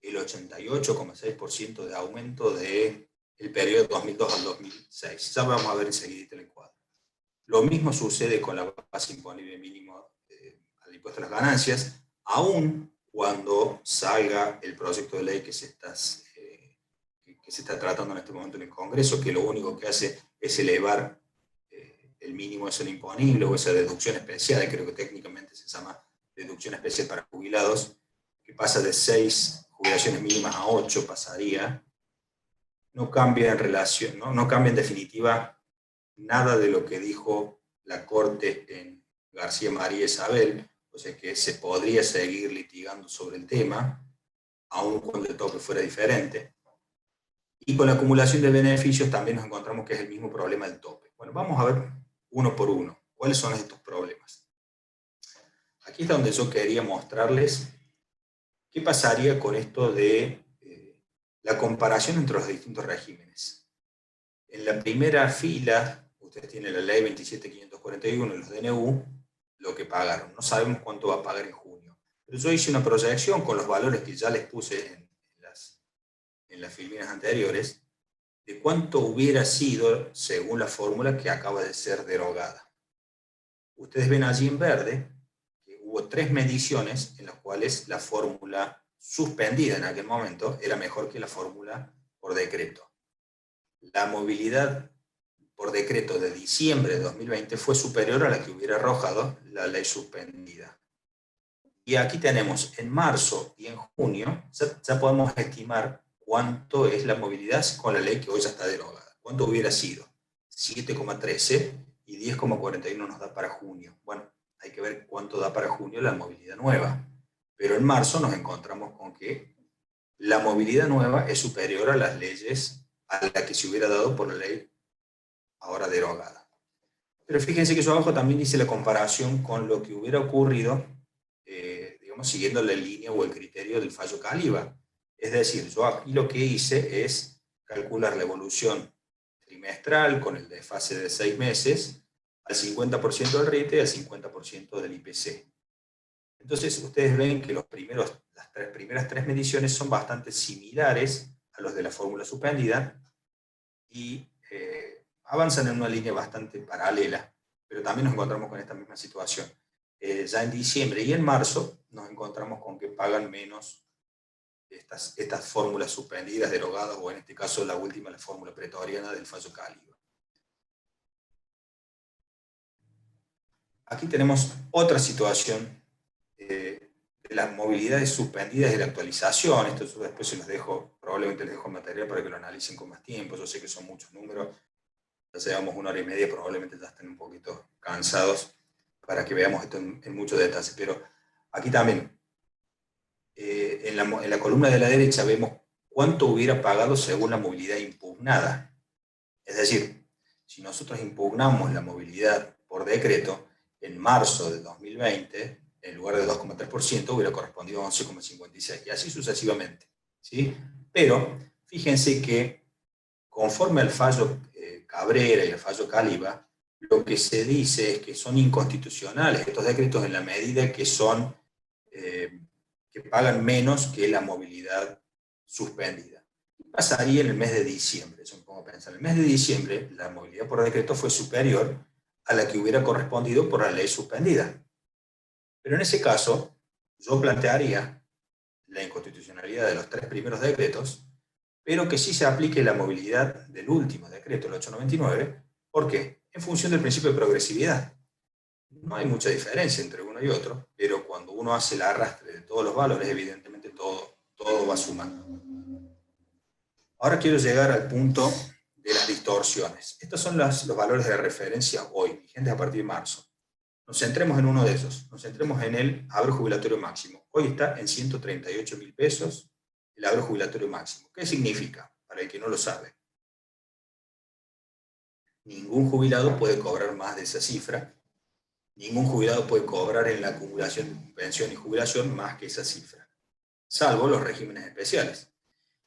el 88,6% de aumento del periodo 2002 al 2006. Ya vamos a ver enseguida el cuadro. Lo mismo sucede con la base imponible mínimo al impuesto a las ganancias, aun cuando salga el proyecto de ley que se está tratando en este momento en el Congreso, que lo único que hace es elevar el mínimo es el imponible o esa deducción especial, creo que técnicamente se llama deducción especial para jubilados, que pasa de 6 jubilaciones mínimas a 8, pasaría. no cambia en relación, no cambia en definitiva nada de lo que dijo la Corte en García María Isabel, o sea que se podría seguir litigando sobre el tema, aun cuando el tope fuera diferente. Y con la acumulación de beneficios también nos encontramos que es el mismo problema del tope. Bueno, vamos a ver uno por uno. ¿Cuáles son estos problemas? Aquí está donde yo quería mostrarles qué pasaría con esto de la comparación entre los distintos regímenes. En la primera fila, ustedes tienen la ley 27.541 y los DNU, lo que pagaron. No sabemos cuánto va a pagar en junio. Pero yo hice una proyección con los valores que ya les puse en las filminas anteriores, de cuánto hubiera sido según la fórmula que acaba de ser derogada. Ustedes ven allí en verde que hubo 3 mediciones en las cuales la fórmula suspendida en aquel momento era mejor que la fórmula por decreto. La movilidad por decreto de diciembre de 2020 fue superior a la que hubiera arrojado la ley suspendida. Y aquí tenemos en marzo y en junio, ya podemos estimar cuánto es la movilidad con la ley que hoy ya está derogada. ¿Cuánto hubiera sido? 7,13 y 10,41 nos da para junio. Bueno, hay que ver cuánto da para junio la movilidad nueva. Pero en marzo nos encontramos con que la movilidad nueva es superior a las leyes a la que se hubiera dado por la ley ahora derogada. Pero fíjense que yo abajo también hice la comparación con lo que hubiera ocurrido, digamos, siguiendo la línea o el criterio del fallo Caliba. Es decir, yo aquí lo que hice es calcular la evolución trimestral con el desfase de 6 meses al 50% del RITE y al 50% del IPC. Entonces ustedes ven que las primeras 3 mediciones son bastante similares a los de la fórmula suspendida y avanzan en una línea bastante paralela, pero también nos encontramos con esta misma situación. Ya en diciembre y en marzo nos encontramos con que pagan menos estas fórmulas suspendidas, derogadas, o en este caso la última, la fórmula pretoriana del fallo Caliba. Aquí tenemos otra situación de las movilidades suspendidas y la actualización. Esto yo después se los dejo, probablemente les dejo material para que lo analicen con más tiempo. Yo sé que son muchos números, ya llevamos 1 hora y media, probablemente ya estén un poquito cansados para que veamos esto en mucho detalle. Pero aquí también, en la columna de la derecha vemos cuánto hubiera pagado según la movilidad impugnada. Es decir, si nosotros impugnamos la movilidad por decreto, en marzo de 2020, en lugar de 2,3%, hubiera correspondido a 11,56%, y así sucesivamente, ¿sí? Pero fíjense que conforme al fallo Cabrera y al fallo Caliba, lo que se dice es que son inconstitucionales estos decretos en la medida que son que pagan menos que la movilidad suspendida. ¿Qué pasaría en el mes de diciembre? Yo me pongo a pensar, en el mes de diciembre la movilidad por decreto fue superior a la que hubiera correspondido por la ley suspendida. Pero en ese caso, yo plantearía la inconstitucionalidad de los 3 primeros decretos, pero que sí se aplique la movilidad del último decreto, el 899. ¿Por qué? En función del principio de progresividad. No hay mucha diferencia entre uno y otro, pero cuando uno hace el arrastre de todos los valores, evidentemente todo va sumando. Ahora quiero llegar al punto de las distorsiones. Estos son los valores de referencia hoy, vigentes a partir de marzo. Nos centremos en uno de esos. Nos centremos en el haber jubilatorio máximo. Hoy está en 138.000 pesos el haber jubilatorio máximo. ¿Qué significa? Para el que no lo sabe. Ningún jubilado puede cobrar más de esa cifra. Ningún jubilado puede cobrar en la acumulación de pensión y jubilación más que esa cifra, salvo los regímenes especiales.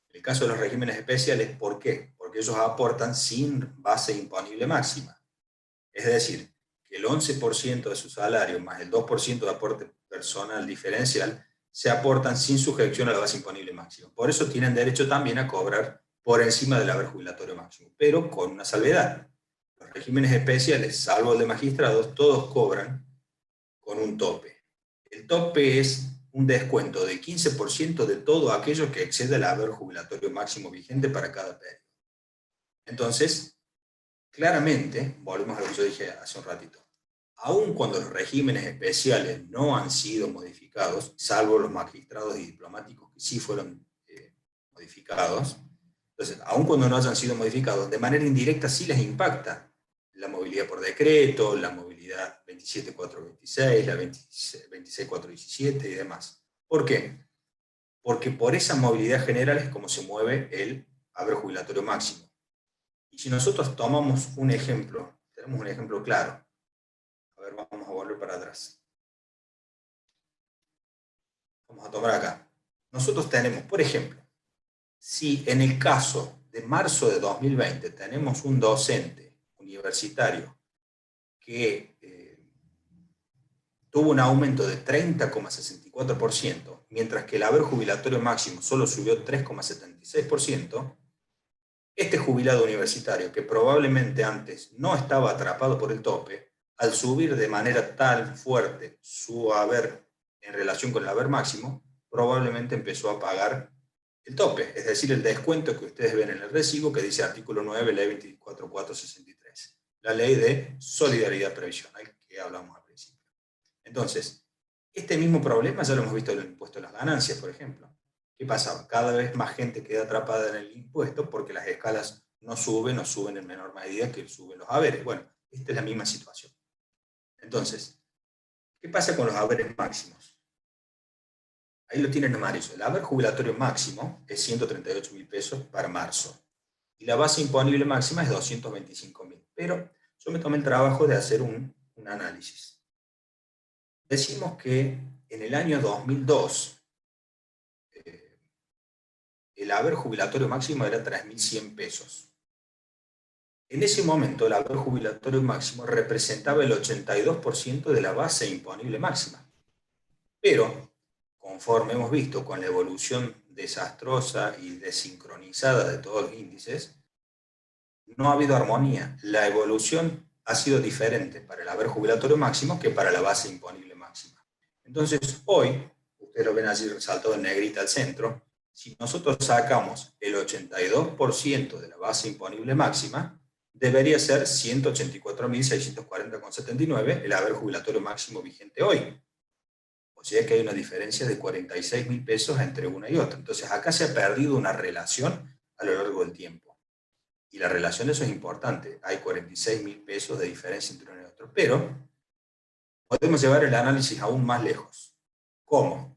En el caso de los regímenes especiales, ¿por qué? Porque ellos aportan sin base imponible máxima. Es decir, que el 11% de su salario más el 2% de aporte personal diferencial se aportan sin sujeción a la base imponible máxima. Por eso tienen derecho también a cobrar por encima del haber jubilatorio máximo, pero con una salvedad. Los regímenes especiales, salvo el de magistrados, todos cobran con un tope. El tope es un descuento de 15% de todo aquello que exceda el haber jubilatorio máximo vigente para cada periodo. Entonces, claramente, volvemos a lo que yo dije hace un ratito, aun cuando los regímenes especiales no han sido modificados, salvo los magistrados y diplomáticos que sí fueron modificados, Entonces, aun cuando no hayan sido modificados, de manera indirecta sí les impacta la movilidad por decreto, la movilidad 27.426, la 26.417 y demás. ¿Por qué? Porque por esa movilidad general es como se mueve el haber jubilatorio máximo. Y si nosotros tomamos un ejemplo, tenemos un ejemplo claro. A ver, vamos a volver para atrás. Vamos a tomar acá. Nosotros tenemos, por ejemplo, si en el caso de marzo de 2020 tenemos un docente universitario que tuvo un aumento de 30,64%, mientras que el haber jubilatorio máximo solo subió 3,76%, este jubilado universitario, que probablemente antes no estaba atrapado por el tope, al subir de manera tan fuerte su haber en relación con el haber máximo, probablemente empezó a pagar el tope, es decir, el descuento que ustedes ven en el recibo que dice artículo 9, ley 24463, la ley de solidaridad previsional que hablamos al principio. Entonces, este mismo problema ya lo hemos visto en el impuesto a las ganancias, por ejemplo. ¿Qué pasaba? Cada vez más gente queda atrapada en el impuesto porque las escalas no suben o suben en menor medida que suben los haberes. Bueno, esta es la misma situación. Entonces, ¿qué pasa con los haberes máximos? Ahí lo tienen en amarillo. El haber jubilatorio máximo es 138.000 pesos para marzo. Y la base imponible máxima es 225.000. Pero yo me tomé el trabajo de hacer un análisis. Decimos que en el año 2002 el haber jubilatorio máximo era 3.100 pesos. En ese momento el haber jubilatorio máximo representaba el 82% de la base imponible máxima. Pero, conforme hemos visto con la evolución desastrosa y desincronizada de todos los índices, no ha habido armonía. La evolución ha sido diferente para el haber jubilatorio máximo que para la base imponible máxima. Entonces, hoy, ustedes lo ven allí resaltado en negrita al centro, si nosotros sacamos el 82% de la base imponible máxima, debería ser 184.640,79 el haber jubilatorio máximo vigente hoy. O sea que hay una diferencia de 46.000 pesos entre una y otra. Entonces acá se ha perdido una relación a lo largo del tiempo. Y la relación, eso es importante. Hay 46.000 pesos de diferencia entre uno y otro. Pero podemos llevar el análisis aún más lejos. ¿Cómo?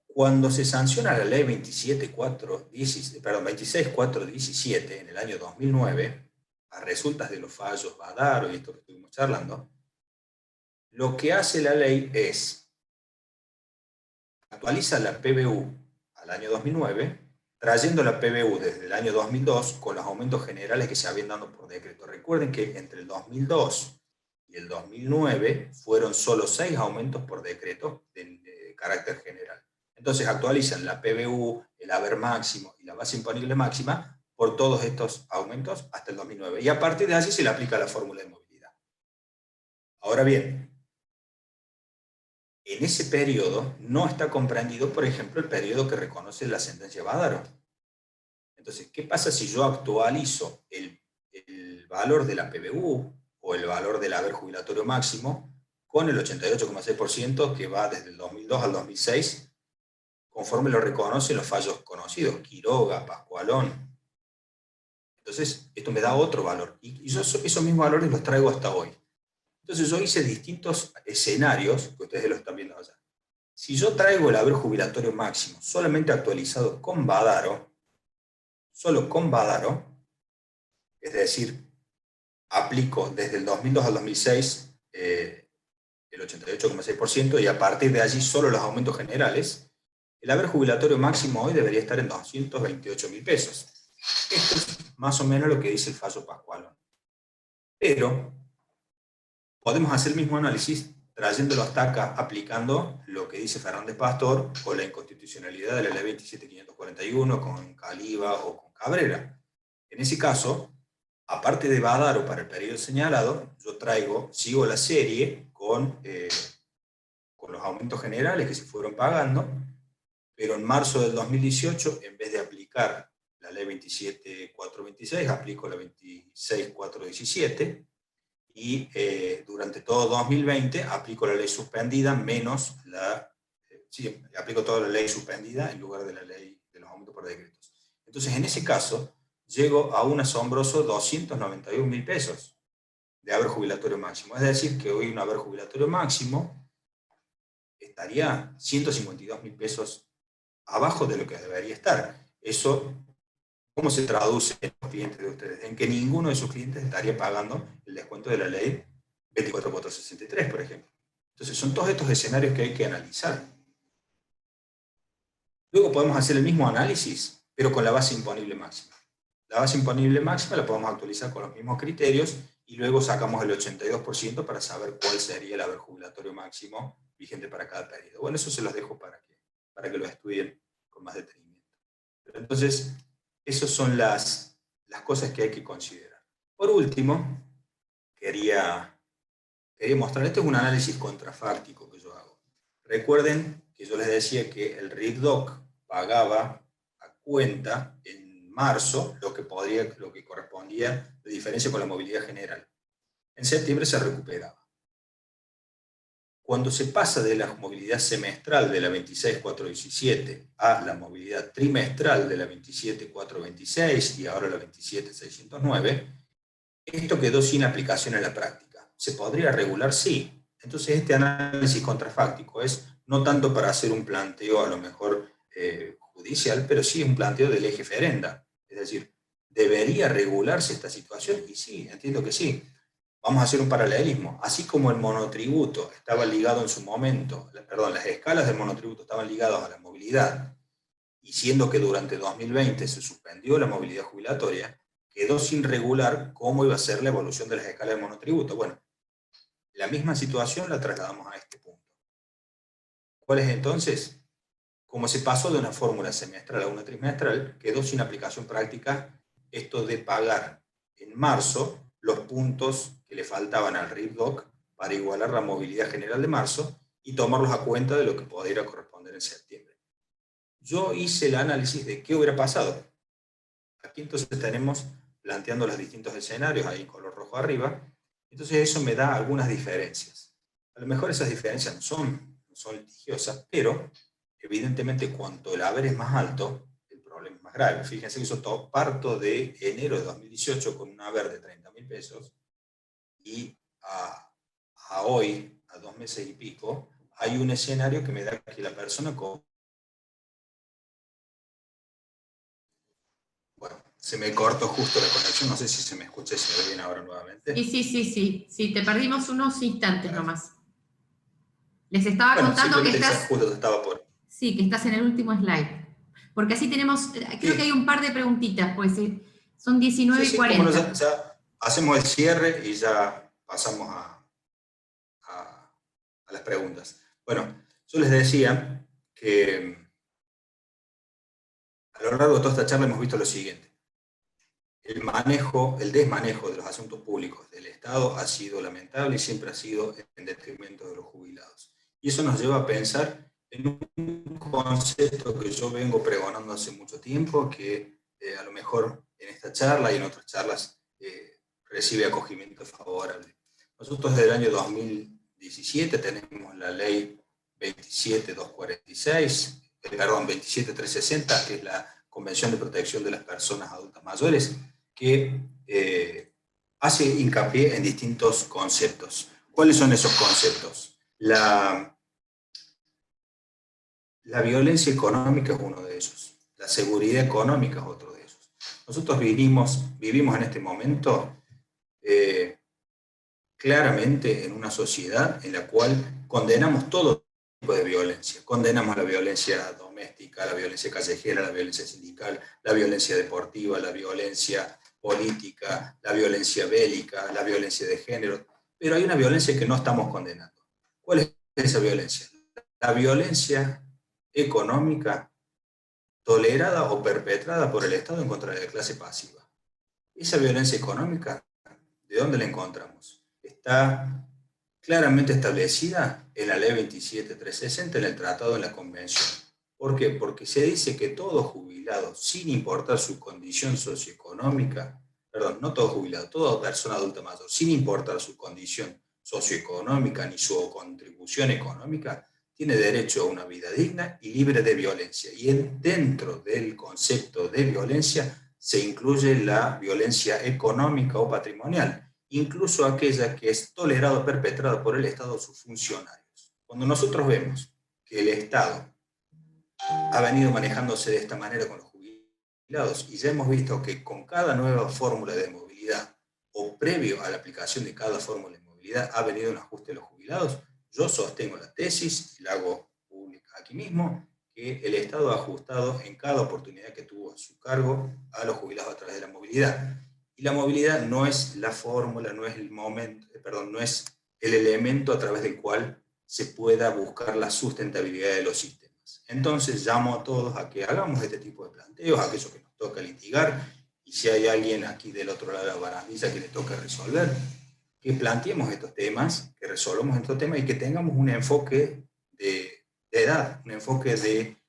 Cuando se sanciona la ley 26.417 en el año 2009, a resultas de los fallos Badaro y esto que estuvimos charlando, lo que hace la ley es actualiza la PBU al año 2009, trayendo la PBU desde el año 2002 con los aumentos generales que se habían dado por decreto. Recuerden que entre el 2002 y el 2009 fueron solo 6 aumentos por decreto de carácter general. Entonces actualizan la PBU, el haber máximo y la base imponible máxima por todos estos aumentos hasta el 2009. Y a partir de allí se le aplica la fórmula de movilidad. Ahora bien, en ese periodo no está comprendido, por ejemplo, el periodo que reconoce la sentencia Badaro. Entonces, ¿qué pasa si yo actualizo el valor de la PBU o el valor del haber jubilatorio máximo con el 88,6% que va desde el 2002 al 2006, conforme lo reconocen los fallos conocidos, Quiroga, Pascualón? Entonces, esto me da otro valor. Y yo esos mismos valores los traigo hasta hoy. Entonces, yo hice distintos escenarios, que ustedes lo están viendo allá. Si yo traigo el haber jubilatorio máximo solamente actualizado con Badaro, solo con Badaro, es decir, aplico desde el 2002 al 2006 el 88,6% y a partir de allí solo los aumentos generales, el haber jubilatorio máximo hoy debería estar en 228.000 pesos. Esto es más o menos lo que dice el fallo Pascualón. Pero podemos hacer el mismo análisis trayéndolo hasta acá, aplicando lo que dice Fernández Pastor con la inconstitucionalidad de la ley 27.541, con Caliba o con Cabrera. En ese caso, aparte de Badaro para el periodo señalado, yo sigo la serie con los aumentos generales que se fueron pagando, pero en marzo del 2018, en vez de aplicar la ley 27.426, aplico la 26.417, y durante todo 2020 aplico la ley suspendida menos aplico toda la ley suspendida en lugar de la ley de los aumentos por decretos. Entonces, en ese caso, llego a un asombroso 291.000 pesos de haber jubilatorio máximo. Es decir, que hoy un haber jubilatorio máximo estaría 152.000 pesos abajo de lo que debería estar. Eso, ¿cómo se traduce en los clientes de ustedes? En que ninguno de sus clientes estaría pagando el descuento de la ley 24463, por ejemplo. Entonces, son todos estos escenarios que hay que analizar. Luego podemos hacer el mismo análisis, pero con la base imponible máxima. La base imponible máxima la podemos actualizar con los mismos criterios y luego sacamos el 82% para saber cuál sería el haber jubilatorio máximo vigente para cada periodo. Bueno, eso se los dejo para que lo estudien con más detenimiento. Pero entonces, esas son las cosas que hay que considerar. Por último, quería mostrar, este es un análisis contrafáctico que yo hago. Recuerden que yo les decía que el RIPDOC pagaba a cuenta en marzo lo que correspondía de diferencia con la movilidad general. En septiembre se recuperaba. Cuando se pasa de la movilidad semestral de la 26.417 a la movilidad trimestral de la 27.426 y ahora la 27.609, esto quedó sin aplicación en la práctica. ¿Se podría regular? Sí. Entonces este análisis contrafáctico es no tanto para hacer un planteo a lo mejor judicial, pero sí un planteo de ley referenda. Es decir, ¿debería regularse esta situación? Y sí, entiendo que sí. Vamos a hacer un paralelismo. Así como el monotributo estaba ligado en su momento, las escalas del monotributo estaban ligadas a la movilidad, y siendo que durante 2020 se suspendió la movilidad jubilatoria, quedó sin regular cómo iba a ser la evolución de las escalas de monotributo. Bueno, la misma situación la trasladamos a este punto. ¿Cuál es entonces? Como se pasó de una fórmula semestral a una trimestral, quedó sin aplicación práctica esto de pagar en marzo los puntos que le faltaban al RIPDOC para igualar la movilidad general de marzo y tomarlos a cuenta de lo que podría corresponder en septiembre. Yo hice el análisis de qué hubiera pasado. Aquí entonces tenemos planteando los distintos escenarios, ahí en color rojo arriba. Entonces eso me da algunas diferencias. A lo mejor esas diferencias no son litigiosas, pero evidentemente cuanto el haber es más alto, el problema es más grave. Fíjense que yo parto de enero de 2018 con un haber de 30.000 pesos y a hoy, a 2 meses y pico, hay un escenario que me da que la persona con... Bueno, se me cortó justo la conexión, no sé si se me escucha y se ve bien ahora nuevamente. Sí, te perdimos unos instantes nomás. Les estaba contando que estás... Justo estaba por... Sí, que estás en el último slide. Porque así tenemos, creo que hay un par de preguntitas, pues son 19:40. Ya hacemos el cierre y ya pasamos a las preguntas. Bueno, yo les decía que a lo largo de toda esta charla hemos visto lo siguiente. El desmanejo de los asuntos públicos del Estado ha sido lamentable y siempre ha sido en detrimento de los jubilados. Y eso nos lleva a pensar en un concepto que yo vengo pregonando hace mucho tiempo, que a lo mejor en esta charla y en otras charlas recibe acogimiento favorable. Nosotros desde el año 2017 tenemos la ley 27360, que es la Convención de Protección de las Personas Adultas Mayores, que hace hincapié en distintos conceptos. ¿Cuáles son esos conceptos? La violencia económica es uno de ellos. La seguridad económica es otro de ellos. Nosotros vivimos en este momento claramente en una sociedad en la cual condenamos todo tipo de violencia. Condenamos la violencia doméstica, la violencia callejera, la violencia sindical, la violencia deportiva, la violencia política, la violencia bélica, la violencia de género. Pero hay una violencia que no estamos condenando. ¿Cuál es esa violencia? La violencia económica tolerada o perpetrada por el Estado en contra de la clase pasiva. Esa violencia económica, ¿de dónde la encontramos? Está claramente establecida en la ley 27360, en el tratado de la convención. ¿Por qué? Porque se dice que todo jubilado, sin importar su condición socioeconómica, no todo jubilado, toda persona adulta mayor, sin importar su condición socioeconómica ni su contribución económica, tiene derecho a una vida digna y libre de violencia. Y dentro del concepto de violencia se incluye la violencia económica o patrimonial, incluso aquella que es tolerada o perpetrada por el Estado o sus funcionarios. Cuando nosotros vemos que el Estado ha venido manejándose de esta manera con los jubilados y ya hemos visto que con cada nueva fórmula de movilidad o previo a la aplicación de cada fórmula de movilidad ha venido un ajuste de los jubilados, yo sostengo la tesis, y la hago pública aquí mismo, que el Estado ha ajustado en cada oportunidad que tuvo a su cargo a los jubilados a través de la movilidad. Y la movilidad no es la fórmula, no es el momento, perdón, no es el elemento a través del cual se pueda buscar la sustentabilidad de los sistemas. Entonces llamo a todos a que hagamos este tipo de planteos, aquello que nos toca litigar, y si hay alguien aquí del otro lado de la barandilla que le toca resolver, que planteemos estos temas, que resolvamos estos temas y que tengamos un enfoque de edad, un enfoque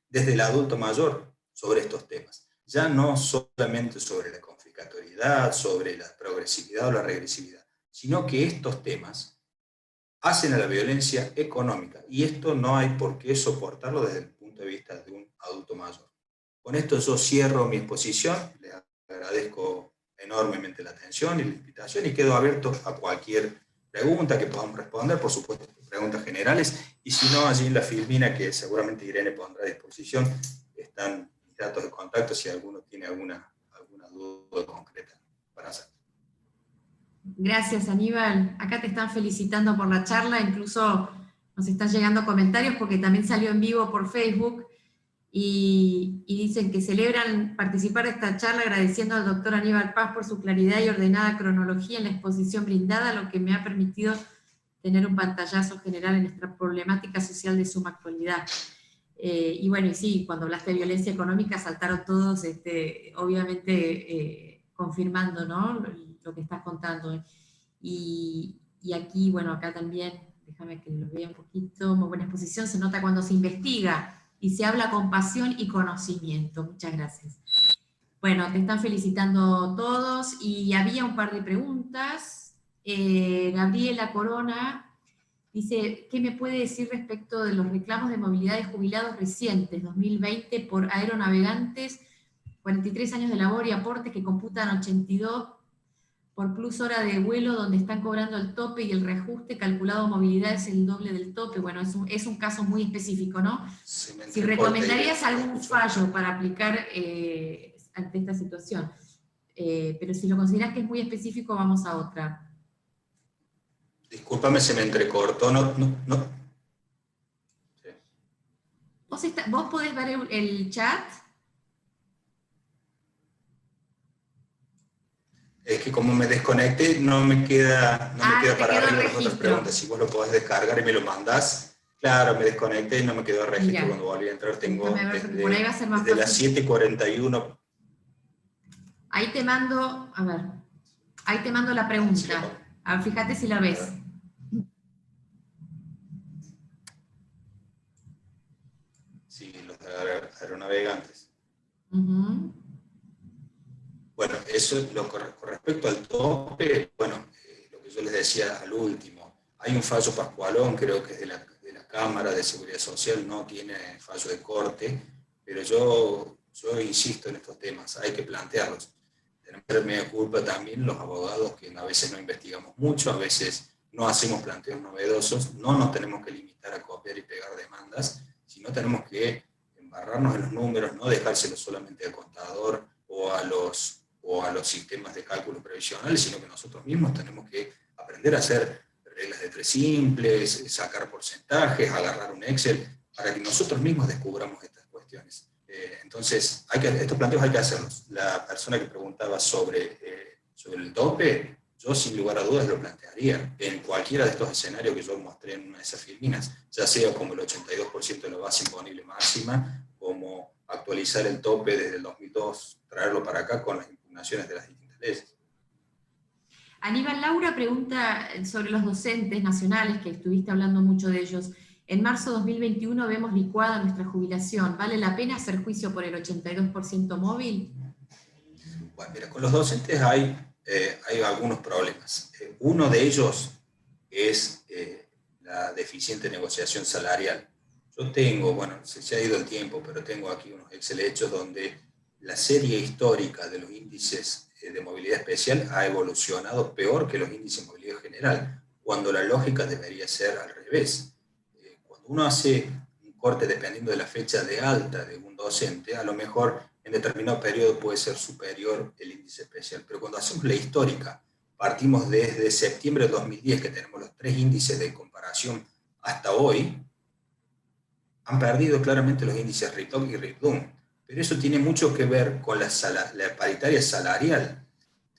desde el adulto mayor sobre estos temas. Ya no solamente sobre la confiscatoriedad, sobre la progresividad o la regresividad, sino que estos temas hacen a la violencia económica y esto no hay por qué soportarlo desde el punto de vista de un adulto mayor. Con esto yo cierro mi exposición, les agradezco enormemente la atención y la invitación y quedo abierto a cualquier pregunta que podamos responder, por supuesto preguntas generales, y si no, allí en la filmina que seguramente Irene pondrá a disposición, están mis datos de contacto si alguno tiene alguna duda concreta para hacer. Gracias, Aníbal. Acá te están felicitando por la charla, incluso nos están llegando comentarios porque también salió en vivo por Facebook y dicen que celebran participar de esta charla agradeciendo al doctor Aníbal Paz por su claridad y ordenada cronología en la exposición brindada, lo que me ha permitido tener un pantallazo general en nuestra problemática social de suma actualidad. Y bueno, y sí, cuando hablaste de violencia económica saltaron todos, obviamente, confirmando, ¿no?, lo que estás contando. Y aquí, bueno, acá también, déjame que lo vea un poquito, muy buena exposición, se nota cuando se investiga y se habla con pasión y conocimiento. Muchas gracias. Bueno, te están felicitando todos y había un par de preguntas. Gabriela Corona dice, ¿qué me puede decir respecto de los reclamos de movilidad de jubilados recientes, 2020, por aeronavegantes, 43 años de labor y aportes que computan 82 por plus hora de vuelo, donde están cobrando el tope y el reajuste calculado movilidad es el doble del tope? Bueno, es un caso muy específico, ¿no? Si recomendarías algún fallo para aplicar ante esta situación, pero si lo consideras que es muy específico, vamos a otra. Discúlpame, se me entrecortó, no. Sí. ¿Vos podés ver el chat? Es que como me desconecté, no me queda para arriba las otras preguntas. Si vos lo podés descargar y me lo mandás. Claro, me desconecté y no me quedó el registro. Mira, cuando volví a entrar tengo por ahí va a ser más desde las 7:41. Ahí te mando, a ver, ahí te mando la pregunta. Sí, a ver, fíjate si la ves. Sí, los aeronavegantes. Bueno, eso es con respecto al tope, bueno, lo que yo les decía al último, hay un fallo Pascualón, creo que es de la Cámara de Seguridad Social, no tiene fallo de corte, pero yo insisto en estos temas, hay que plantearlos. Tenemos que tener culpa también los abogados, que a veces no investigamos mucho, a veces no hacemos planteos novedosos, no nos tenemos que limitar a copiar y pegar demandas, sino tenemos que embarrarnos en los números, no dejárselos solamente al contador o a los sistemas de cálculo previsionales, sino que nosotros mismos tenemos que aprender a hacer reglas de tres simples, sacar porcentajes, agarrar un Excel, para que nosotros mismos descubramos estas cuestiones. Entonces, estos planteos hay que hacerlos. La persona que preguntaba sobre el tope, yo sin lugar a dudas lo plantearía en cualquiera de estos escenarios que yo mostré en una de esas filminas, ya sea como el 82% de la base imponible máxima, como actualizar el tope desde el 2002, traerlo para acá con las impugnaciones de las distintas leyes. Aníbal, Laura pregunta sobre los docentes nacionales, que estuviste hablando mucho de ellos. En marzo de 2021 vemos licuada nuestra jubilación. ¿Vale la pena hacer juicio por el 82% móvil? Bueno, mira, con los docentes hay algunos problemas. Uno de ellos es la deficiente negociación salarial. Yo tengo, bueno, se ha ido el tiempo, pero tengo aquí unos Excel hechos donde la serie histórica de los índices de movilidad especial ha evolucionado peor que los índices de movilidad general, cuando la lógica debería ser al revés. Cuando uno hace un corte dependiendo de la fecha de alta de un docente, a lo mejor en determinado periodo puede ser superior el índice especial, pero cuando hacemos la histórica, partimos desde septiembre de 2010, que tenemos los 3 índices de comparación hasta hoy, han perdido claramente los índices RITOC y RITDUM, pero eso tiene mucho que ver con la paritaria salarial,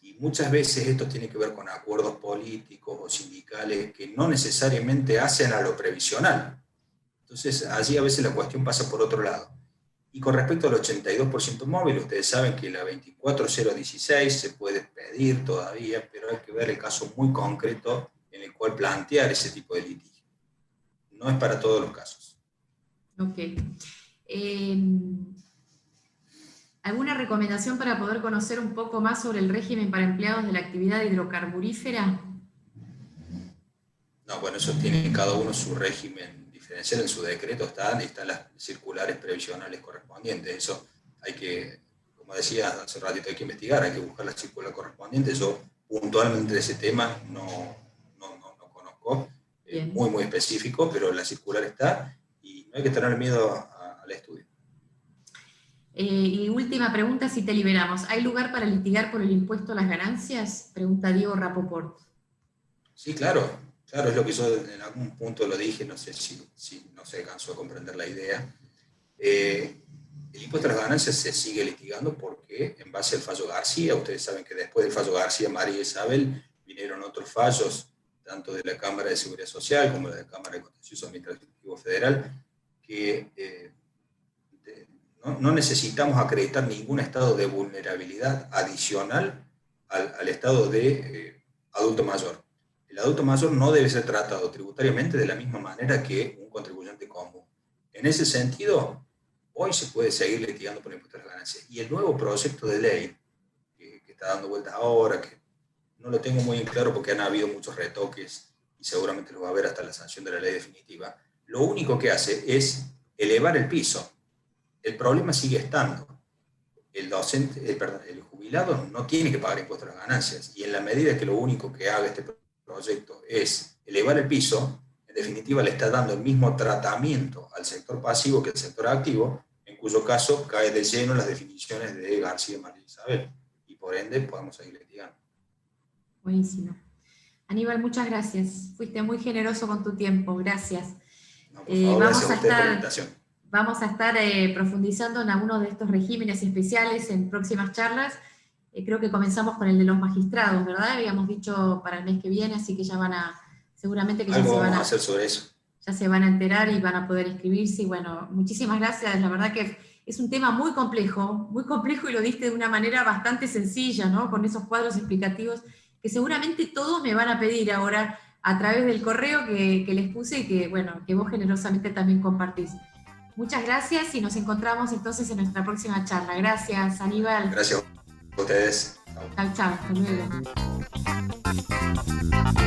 y muchas veces esto tiene que ver con acuerdos políticos o sindicales que no necesariamente hacen a lo previsional. Entonces, allí a veces la cuestión pasa por otro lado. Y con respecto al 82% móvil, ustedes saben que la 24016 se puede pedir todavía, pero hay que ver el caso muy concreto en el cual plantear ese tipo de litigio. No es para todos los casos. Ok. ¿Alguna recomendación para poder conocer un poco más sobre el régimen para empleados de la actividad hidrocarburífera? No, bueno, eso tiene cada uno su régimen diferencial, en su decreto están las circulares previsionales correspondientes. Eso hay que, como decía hace un ratito, hay que investigar, hay que buscar la circular correspondiente. Yo puntualmente de ese tema no conozco, muy específico, pero la circular está y no hay que tener miedo al estudio. Y última pregunta, si te liberamos. ¿Hay lugar para litigar por el impuesto a las ganancias? Pregunta Diego Rapoport. Sí, claro, es lo que yo en algún punto lo dije, no sé si no se alcanzó a comprender la idea. El impuesto a las ganancias se sigue litigando porque en base al fallo García, ustedes saben que después del fallo García, María Isabel, vinieron otros fallos, tanto de la Cámara de Seguridad Social como de la Cámara de Contencioso Administrativo Federal, que no necesitamos acreditar ningún estado de vulnerabilidad adicional al estado de adulto mayor. El adulto mayor no debe ser tratado tributariamente de la misma manera que un contribuyente común. En ese sentido, hoy se puede seguir litigando por el impuesto a las ganancias. Y el nuevo proyecto de ley que está dando vueltas ahora, que no lo tengo muy en claro porque han habido muchos retoques y seguramente lo va a haber hasta la sanción de la ley definitiva, lo único que hace es elevar el piso. El problema sigue estando. El jubilado no tiene que pagar impuestos a las ganancias, y en la medida que lo único que haga este proyecto es elevar el piso, en definitiva le está dando el mismo tratamiento al sector pasivo que al sector activo, en cuyo caso cae de lleno las definiciones de García y María Isabel, y por ende podemos seguir litigando. Buenísimo. Aníbal, muchas gracias. Fuiste muy generoso con tu tiempo. Gracias. No, por favor, gracias a usted por la invitación. Vamos a estar profundizando en algunos de estos regímenes especiales en próximas charlas. Creo que comenzamos con el de los magistrados, ¿verdad? Habíamos dicho para el mes que viene, así que ya van a, seguramente que algo vamos a hacer sobre eso. Ya se van a enterar y van a poder inscribirse. Y bueno, muchísimas gracias. La verdad que es un tema muy complejo y lo diste de una manera bastante sencilla, ¿no? Con esos cuadros explicativos que seguramente todos me van a pedir ahora a través del correo que les puse y que, bueno, que vos generosamente también compartís. Muchas gracias y nos encontramos entonces en nuestra próxima charla. Gracias, Aníbal. Gracias a ustedes. Chao, hasta luego.